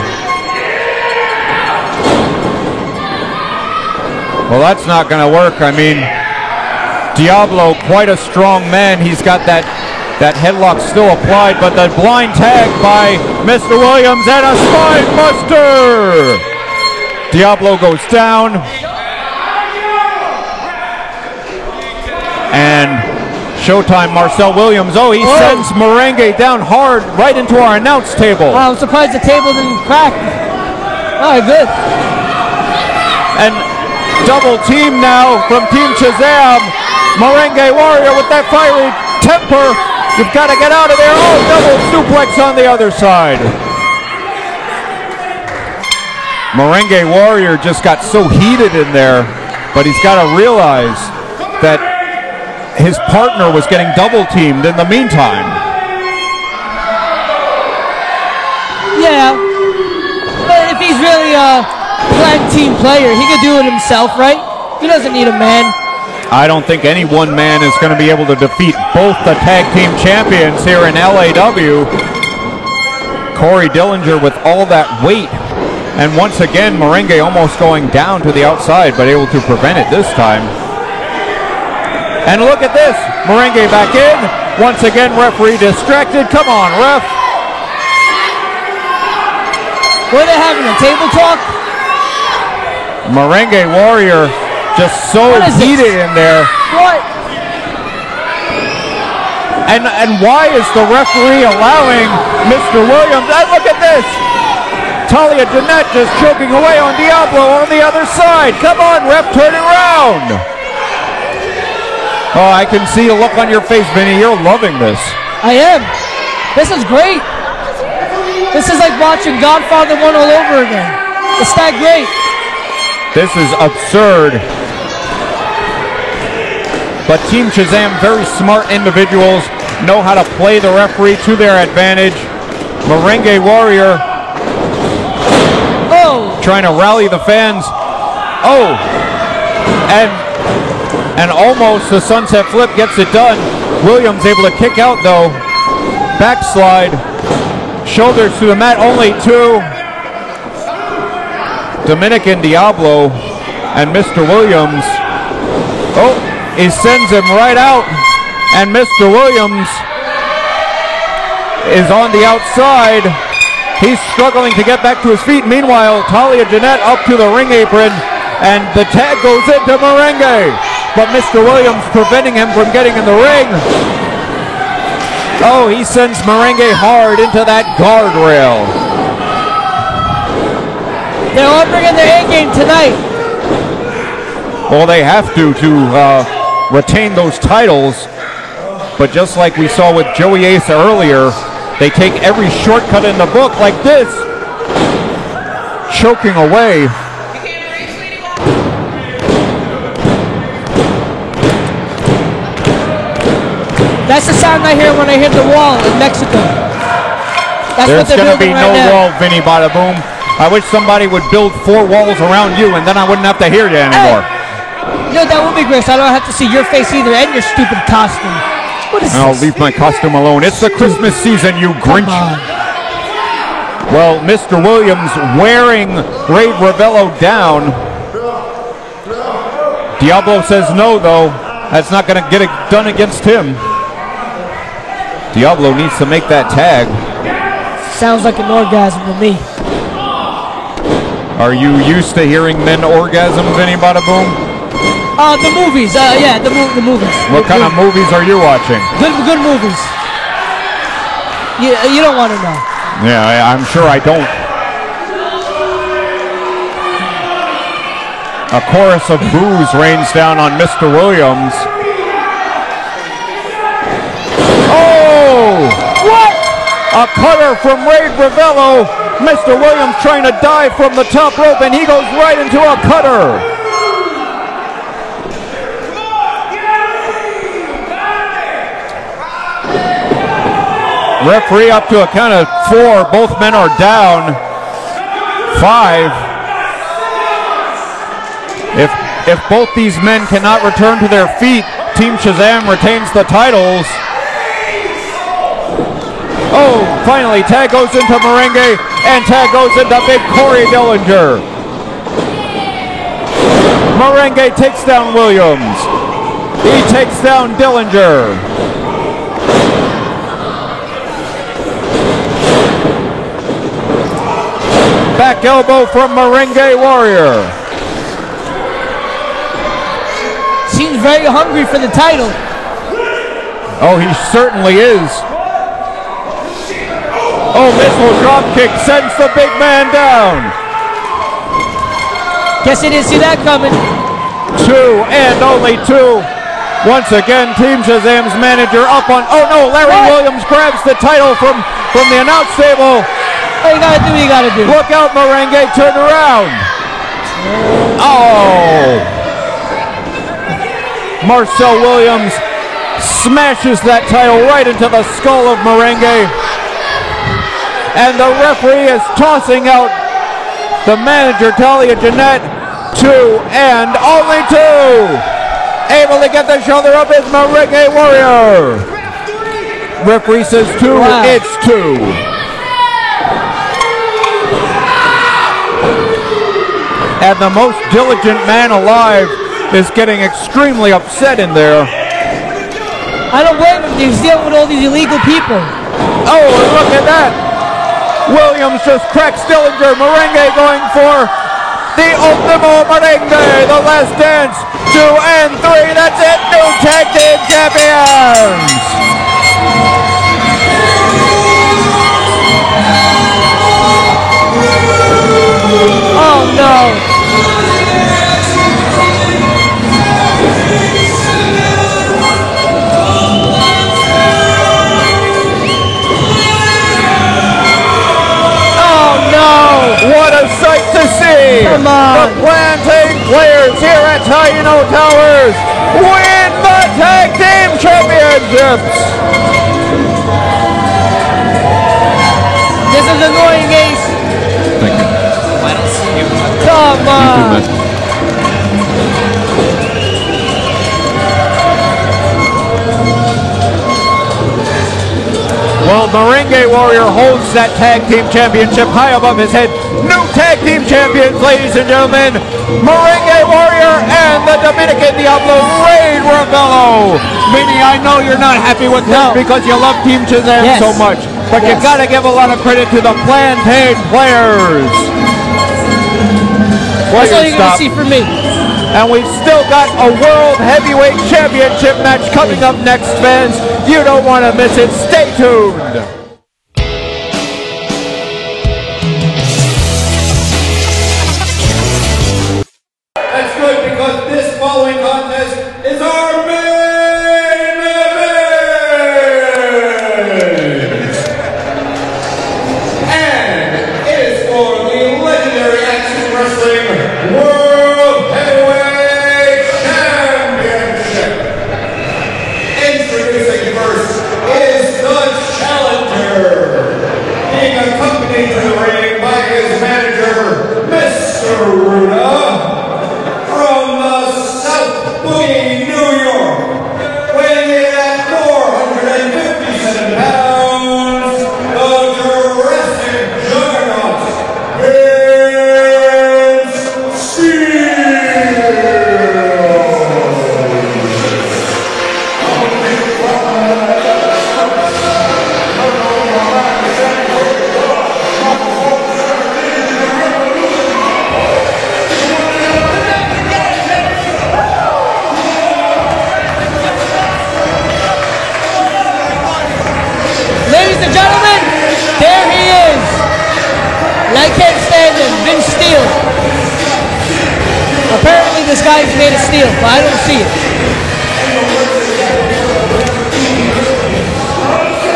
Well, that's not going to work. I mean, Diablo, quite a strong man. He's got that headlock still applied, but the blind tag by Mr. Williams and a spine buster. Diablo goes down. And Showtime Marcel Williams, he sends Merengue down hard right into our announce table. Wow, I'm surprised the table didn't crack. All right, good. And double team now from Team Shazam. Merengue Warrior with that fiery temper. You've got to get out of there. Oh, double suplex on the other side. Merengue Warrior just got so heated in there, but he's got to realize that his partner was getting double teamed in the meantime. Yeah, but if he's really a flag team player, he could do it himself, right? He doesn't need a man. I don't think any one man is going to be able to defeat both the tag team champions here in LAW. Corey Dillinger with all that weight. And once again, Merengue almost going down to the outside, but able to prevent it this time. And look at this. Merengue back in. Once again, referee distracted. Come on, ref. Were they having a table talk? Merengue Warrior just so heated in there. What? And why is the referee allowing Mr. Williams? And look at this. Talia Jeanette just choking away on Diablo on the other side. Come on, ref, turn it around. Oh, I can see a look on your face, Vinny. You're loving this. I am. This is great. This is like watching Godfather 1 all over again. It's that great. This is absurd. But Team Shazam, very smart individuals, know how to play the referee to their advantage. Merengue Warrior trying to rally the fans. Oh, And almost the sunset flip gets it done. Williams able to kick out though. Backslide. Shoulders to the mat. Only two. Dominican Diablo and Mr. Williams. Oh, he sends him right out. And Mr. Williams is on the outside. He's struggling to get back to his feet. Meanwhile, Talia Jeanette up to the ring apron. And the tag goes into Merengue. But Mr. Williams preventing him from getting in the ring. Oh, he sends Merengue hard into that guardrail. They're all bringing their A game tonight. Well, they have to retain those titles. But just like we saw with Joey Ace earlier, they take every shortcut in the book like this. Choking away. That's the sound I hear when I hit the wall in Mexico. That's There's going to be no wall, Vinny Bada Boom. I wish somebody would build 4 walls around you, and then I wouldn't have to hear you anymore. Hey, you know, that would be great, so I don't have to see your face either and your stupid costume. What is I'll this? leave my costume alone. It's the Christmas season, you Grinch. Well, Mr. Williams wearing Ray Ravello down. Diablo says no, though. That's not going to get it done against him. Diablo needs to make that tag. Sounds like an orgasm to me. Are you used to hearing men orgasm, Vinny Bada Boom? The movies. Yeah, the movies. What kind of movies are you watching? Good movies. You don't want to know. Yeah, I'm sure I don't. A chorus of boos rains down on Mr. Williams. Oh! What? A cutter from Ray Ravello. Mr. Williams trying to dive from the top rope, and he goes right into a cutter. Referee up to a count of 4. Both men are down. 5. If both these men cannot return to their feet, Team Shazam retains the titles. Oh, finally, tag goes into Merengue, and tag goes into Big Corey Dillinger. Merengue takes down Williams. He takes down Dillinger. Back elbow from Merengue Warrior. Seems very hungry for the title. Oh, he certainly is. Oh, missile drop kick sends the big man down. Guess he didn't see that coming. 2 and only 2. Once again, Team Shazam's manager up on. Oh no, Larry Williams grabs the title from the announce table. All you gotta do, you gotta do. Look out, Merengue, turn around. Oh. Marcel Williams smashes that title right into the skull of Merengue. And the referee is tossing out the manager, Talia Jeanette. 2 and only 2. Able to get the shoulder up is Merengue Warrior. Referee says 2, wow. It's 2. And the most diligent man alive is getting extremely upset in there. I don't blame him. He's dealing with all these illegal people. Oh, look at that. Williams just cracks Dillinger. Merengue going for the Ultimo Merengue. The last dance. 2 and 3. That's it. New tag team champions. Oh no. What a sight to see! Come on! The Plantain Players here at Taino Towers win the Tag Team Championships! This is annoying, Ace. Thank you. I don't see you. Come on! Merengue Warrior holds that tag team championship high above his head. New tag team champions, ladies and gentlemen, Merengue Warrior and the Dominican Diablo, Ray Rebello. Minnie, I know you're not happy with this because you love Team Shazam so much, but you gotta give a lot of credit to the Plantain players. That's all you're gonna see from me. And we've still got a World Heavyweight Championship match coming up next, fans. You don't want to miss it. Stay tuned. That's good because this following contest is our main event. And it is for the legendary Action Wrestling World Heavyweight Championship. Introducing first is the challenger, being accompanied to the ring by his manager, Mr. Ruda, from the South Boogie, New York, weighing in at 457 pounds, the Jurassic Juggernaut, Vince Steel. Ladies and gentlemen, there he is. And I can't stand him, Vince Steel. Apparently this guy's made of steel, but I don't see it.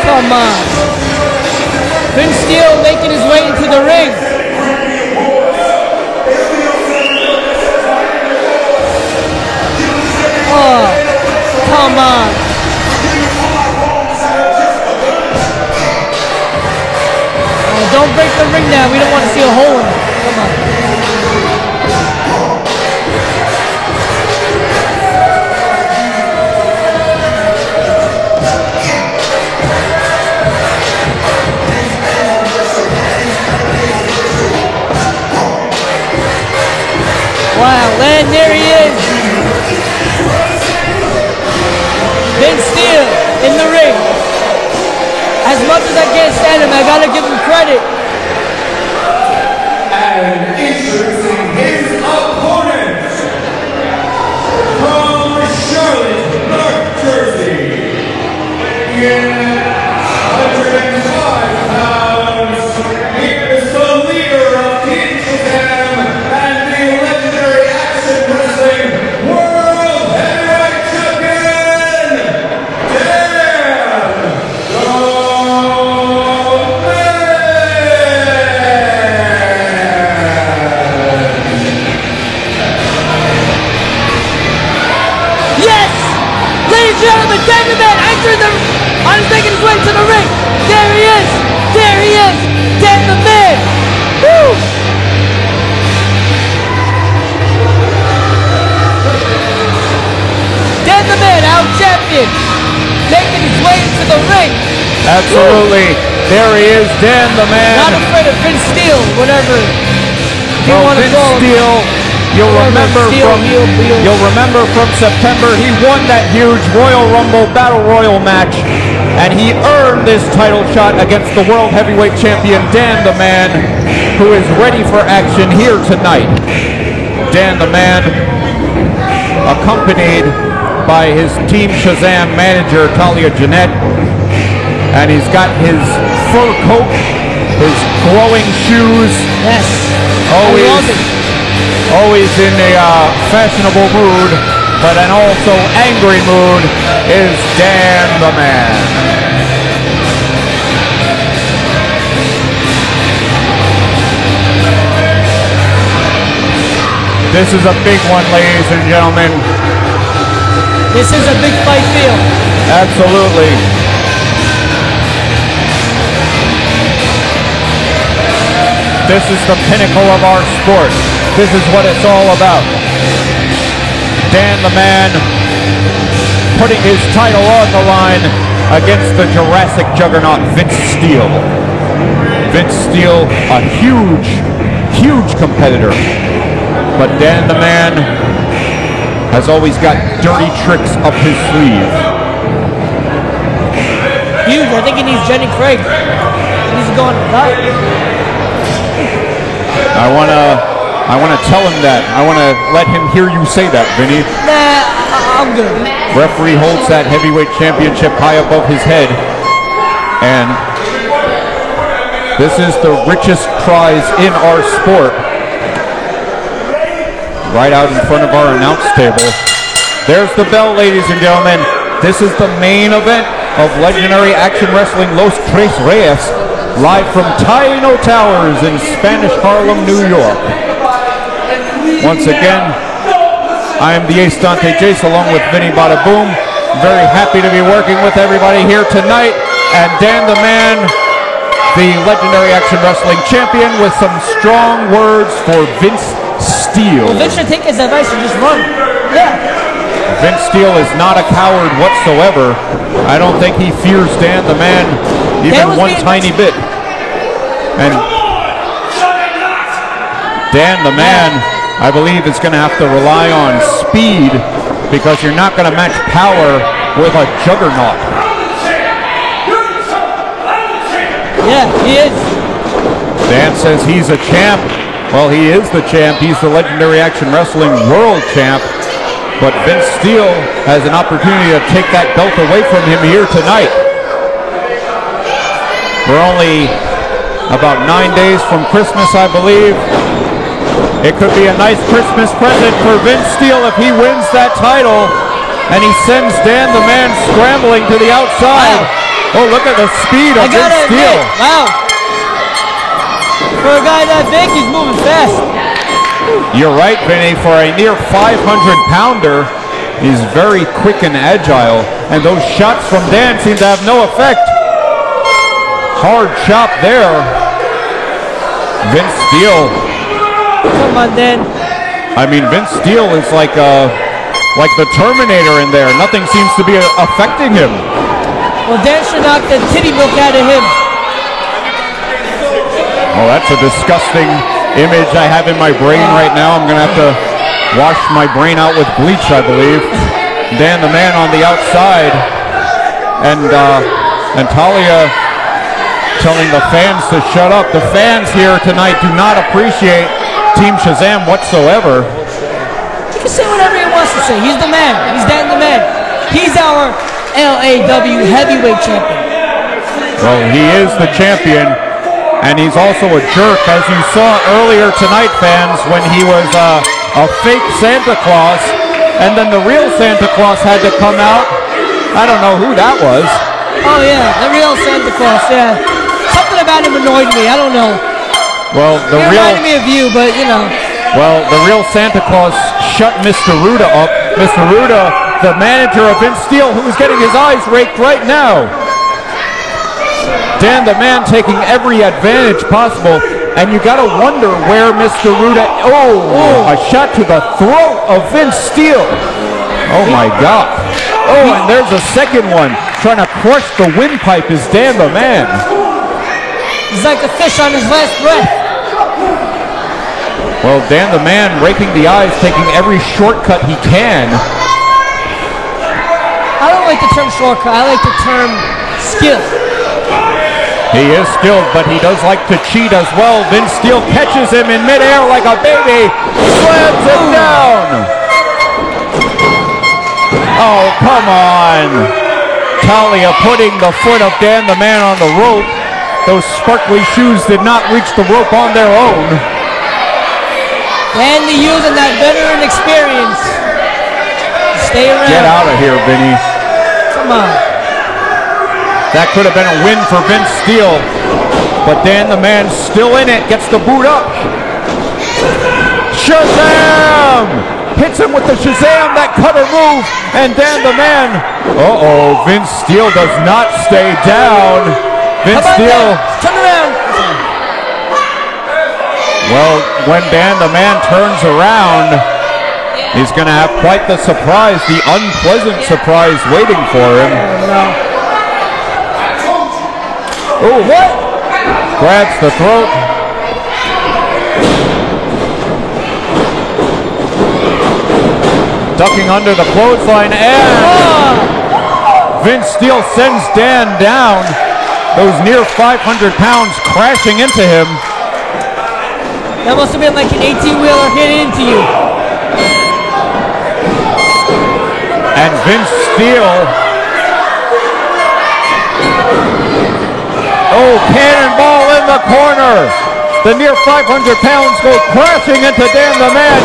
Come on. Vince Steel making his way into the ring. Oh, come on. Don't break the ring now. We don't want to see a hole in it. Come on. Wow, and there he is. Vince Steel in the ring. As much as I can't stand him, I gotta give him credit. And introducing his opponent from Charlotte, North Jersey, in 105 pounds, he is the leader of Team Shazam and the legendary Action Wrestling World Heavyweight Champion, Dan Gentlemen, Dan the Man I'm making his way to the ring. There he is. There he is. Dan the Man. Woo! Dan the Man, our champion, making his way to the ring. Absolutely. There he is, Dan the Man. Not afraid of Vince Steel, whatever you want to call him. Steel. You'll remember from September, he won that huge Royal Rumble Battle Royal match, and he earned this title shot against the World Heavyweight Champion, Dan the Man, who is ready for action here tonight. Dan the Man, accompanied by his Team Shazam manager, Talia Jeanette, and he's got his fur coat, his glowing shoes. Yes, I love it. Always in a fashionable mood, but an also angry mood, is Dan the Man. This is a big one, ladies and gentlemen. This is a big fight deal. Absolutely. This is the pinnacle of our sport. This is what it's all about. Dan the Man putting his title on the line against the Jurassic juggernaut Vince Steele. Vince Steele, a huge competitor. But Dan the Man has always got dirty tricks up his sleeve. Huge. I think he needs Jenny Craig. He needs to go on the diet. I wanna tell him that. I wanna let him hear you say that, Vinny. Nah, I'm good. Referee holds that heavyweight championship high above his head, and this is the richest prize in our sport. Right out in front of our announce table. There's the bell, ladies and gentlemen. This is the main event of Legendary Action Wrestling Los Tres Reyes, live from Taino Towers in Spanish Harlem, New York. Once again, I am the Ace Dante Jace along with Vinny Bada Boom. Very happy to be working with everybody here tonight. And Dan the Man, the Legendary Action Wrestling Champion, with some strong words for Vince Steele. Well, Vince should take his advice and just run. Yeah. Vince Steele is not a coward whatsoever. I don't think he fears Dan the Man even one tiny bit. And Dan the Man, I believe, is going to have to rely on speed because you're not going to match power with a juggernaut. Yeah, he is. Dan says he's a champ. Well, he is the champ. He's the Legendary Action Wrestling World Champ. But Vince Steele has an opportunity to take that belt away from him here tonight. We're only about 9 days from Christmas, I believe. It could be a nice Christmas present for Vince Steele if he wins that title. And he sends Dan the Man scrambling to the outside. Wow. Oh, look at the speed of Vince Steele. Wow. For a guy that big, he's moving fast. You're right, Vinny. For a near 500-pounder, he's very quick and agile. And those shots from Dan seem to have no effect. Hard chop there. Vince Steele. Come on, Dan. I mean, Vince Steele is like the Terminator in there. Nothing seems to be affecting him. Well, Dan should knock the titty milk out of him. Oh, that's a disgusting image I have in my brain right now. I'm going to have to wash my brain out with bleach, I believe. Dan the Man on the outside. And Talia telling the fans to shut up. The fans here tonight do not appreciate Team Shazam whatsoever. He can say whatever he wants to say. He's the man. He's Dan the Man. He's our LAW heavyweight champion. Well, he is the champion. And he's also a jerk, as you saw earlier tonight, fans, when he was a fake Santa Claus, and then the real Santa Claus had to come out. I don't know who that was. Oh, yeah, the real Santa Claus, yeah. Something about him annoyed me, I don't know. Well, He reminded me of you, but, you know. Well, the real Santa Claus shut Mr. Ruda up. Mr. Ruda, the manager of Vince Steele, who is getting his eyes raked right now. Dan the Man taking every advantage possible, and you gotta wonder where Mr. Ruda. Oh, a shot to the throat of Vince Steele. Oh my God. Oh, and there's a second one. Trying to crush the windpipe is Dan the Man. He's like a fish on his last breath. Well, Dan the Man raking the eyes, taking every shortcut he can. I don't like the term shortcut, I like the term skill. He is skilled, but he does like to cheat as well. Vince Steele catches him in midair like a baby, slams him down. Oh, come on. Talia putting the foot of Dan the Man on the rope. Those sparkly shoes did not reach the rope on their own. And the using that veteran experience. Stay around. Get out of here, Vinny. Come on. That could have been a win for Vince Steele, but Dan the Man still in it, gets the boot up. Shazam! Hits him with the Shazam, that cutter move, and Dan the Man. Uh-oh, Vince Steele does not stay down. Vince Steele. Turn around. Well, when Dan the Man turns around, he's going to have quite the surprise, the unpleasant surprise waiting for him. Ooh. What? Grabs the throat. Ducking under the clothesline, and Vince Steele sends Dan down. Those near 500 pounds crashing into him. That must have been like an 18-wheeler hit into you. And Vince Steele. Oh, cannonball in the corner. The near 500 pounds go crashing into Dan the Man.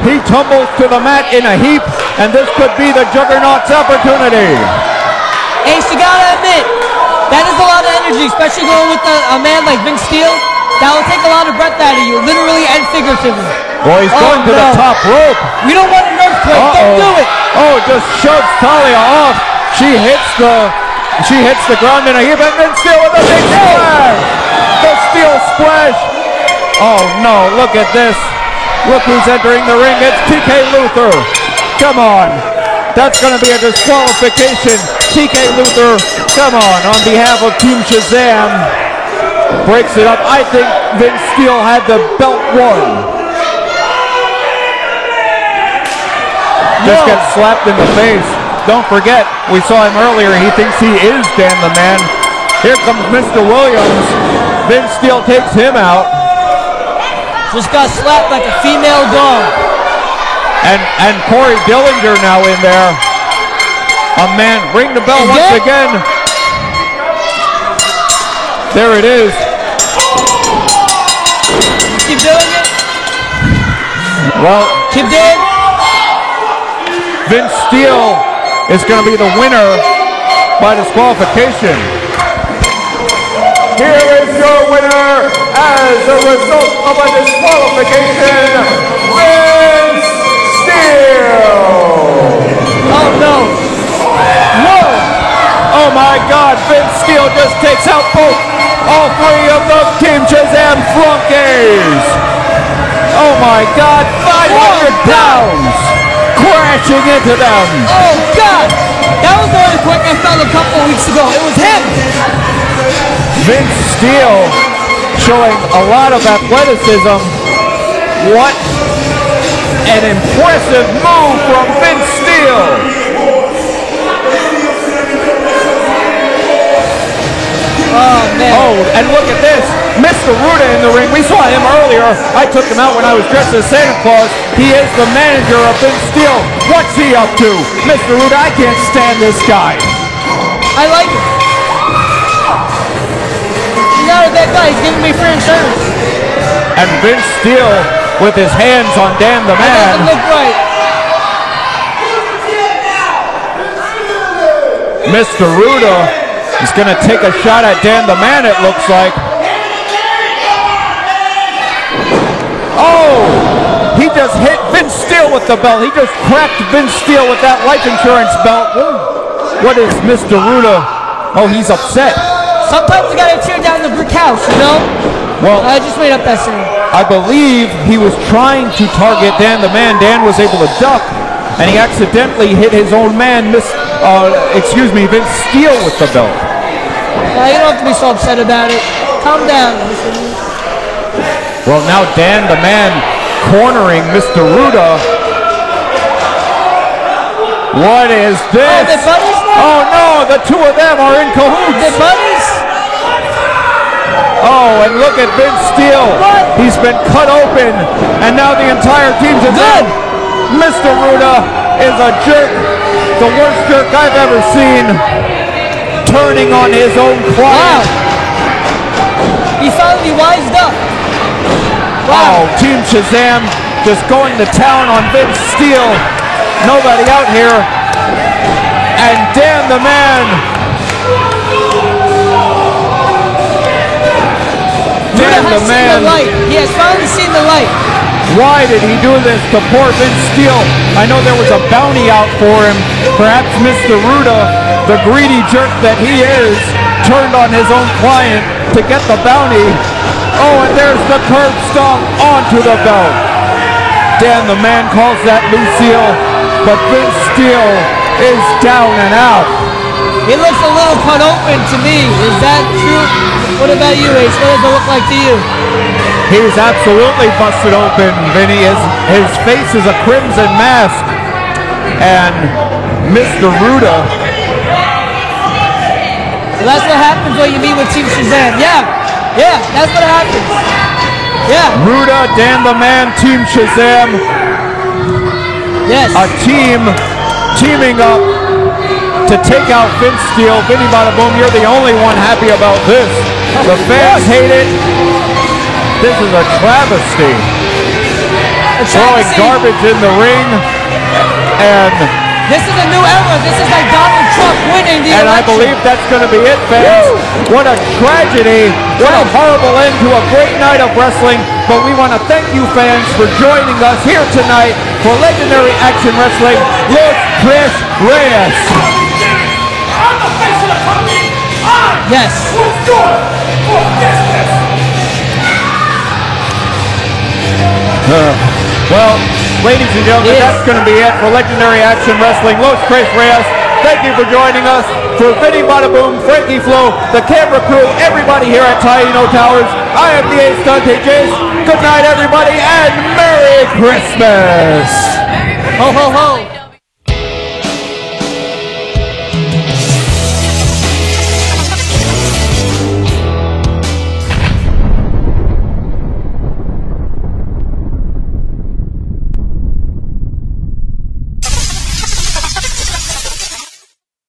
He tumbles to the mat in a heap, and this could be the Juggernaut's opportunity. Ace, you gotta admit, that is a lot of energy, especially going with a man like Vince Steele. That will take a lot of breath out of you, literally and figuratively. Well, he's going to the top rope. We don't want an earthquake. Don't do it. Oh, just shoves Talia off. She hits the ground in a heap, and then Steele with a big splash. The Steel splash. Oh no, look at this. Look who's entering the ring. It's TK Luther. Come on. That's going to be a disqualification. TK Luther, come on behalf of Team Shazam. Breaks it up. I think Vince Steele had the belt won. Just gets slapped in the face. Don't forget, we saw him earlier. He thinks he is Dan the Man. Here comes Mr. Williams. Vince Steele takes him out. Just got slapped like a female dog. And Corey Dillinger now in there. A man, ring the bell once again. There it is. Keep doing it. Well, keep doing. Vince Steele is going to be the winner by disqualification. Here is your winner as a result of a disqualification, Vince Steele. Oh no. Whoa. Oh my God, Vince Steele just takes out all three of the Team Shazam flunkies. Oh my God, 500 pounds crashing into them. Oh God, that was the earthquake I felt a couple of weeks ago. It was him. Vince Steele showing a lot of athleticism. What an impressive move from Vince Steele. Oh, man. Oh, and look at this. Mr. Ruda in the ring. We saw him earlier. I took him out when I was dressed as Santa Claus. He is the manager of Vince Steele. What's he up to? Mr. Ruda, I can't stand this guy. I like him. He's not a bad guy. He's giving me free insurance. And Vince Steele with his hands on Dan the Man. That doesn't look right. Mr. Ruda is going to take a shot at Dan the Man, it looks like. Oh! He just hit Vince Steele with the belt. He just cracked Vince Steele with that life insurance belt. What is Mr. Ruda? Oh, he's upset. Sometimes you gotta tear down the brick house, you know? Well, I just made up that saying. I believe he was trying to target Dan the Man. Dan was able to duck, and he accidentally hit his own man, Vince Steele with the belt. You don't have to be so upset about it. Calm down. Well, now Dan the Man cornering Mr. Ruda. What is this? Oh, they're buddies now? Oh no, the two of them are in cahoots. They're buddies? Oh, and look at Vince Steele. What? He's been cut open, and now the entire team's in good. Mr. Ruda is a jerk, the worst jerk I've ever seen, turning on his own client. Wow. He finally wised up. Wow. Oh, Team Shazam just going to town on Vince Steele. Nobody out here. And Dan the Man. Dan the Man. He has finally seen the light. Why did he do this to poor Vince Steele? I know there was a bounty out for him. Perhaps Mr. Ruda, the greedy jerk that he is, turned on his own client to get the bounty. Oh, and there's the curb stomp onto the belt. Dan the Man calls that Lucille, but Vince Steele is down and out. He looks a little cut open to me. Is that true? What about you, Ace? What does it look like to you? He's absolutely busted open, Vinny. His face is a crimson mask. And Mr. Ruda. So that's what happens when you meet with Team Shazam. Yeah, that's what happens. Yeah. Ruda, Dan the Man, Team Shazam. Yes. A team teaming up to take out Vince Steele. Vinny Bada Boom, you're the only one happy about this. The fans hate it. This is a travesty. Throwing garbage in the ring. And this is a new era. This is like Donald Trump winning the election. I believe that's going to be it, fans. What a tragedy. What a horrible end to a great night of wrestling. But we want to thank you, fans, for joining us here tonight for Legendary Action Wrestling, Los Tres Reyes. I'm the face of the company. Yes. Who's good for business? Well, ladies and gentlemen, that's going to be it for Legendary Action Wrestling, Los Tres Reyes. Thank you for joining us. For Vinny Bada Boom, Frankie Flo, the camera crew, everybody here at Taino Towers, I am the Ace Dante Jace. Good night, everybody, and Merry Christmas! Ho, ho, ho.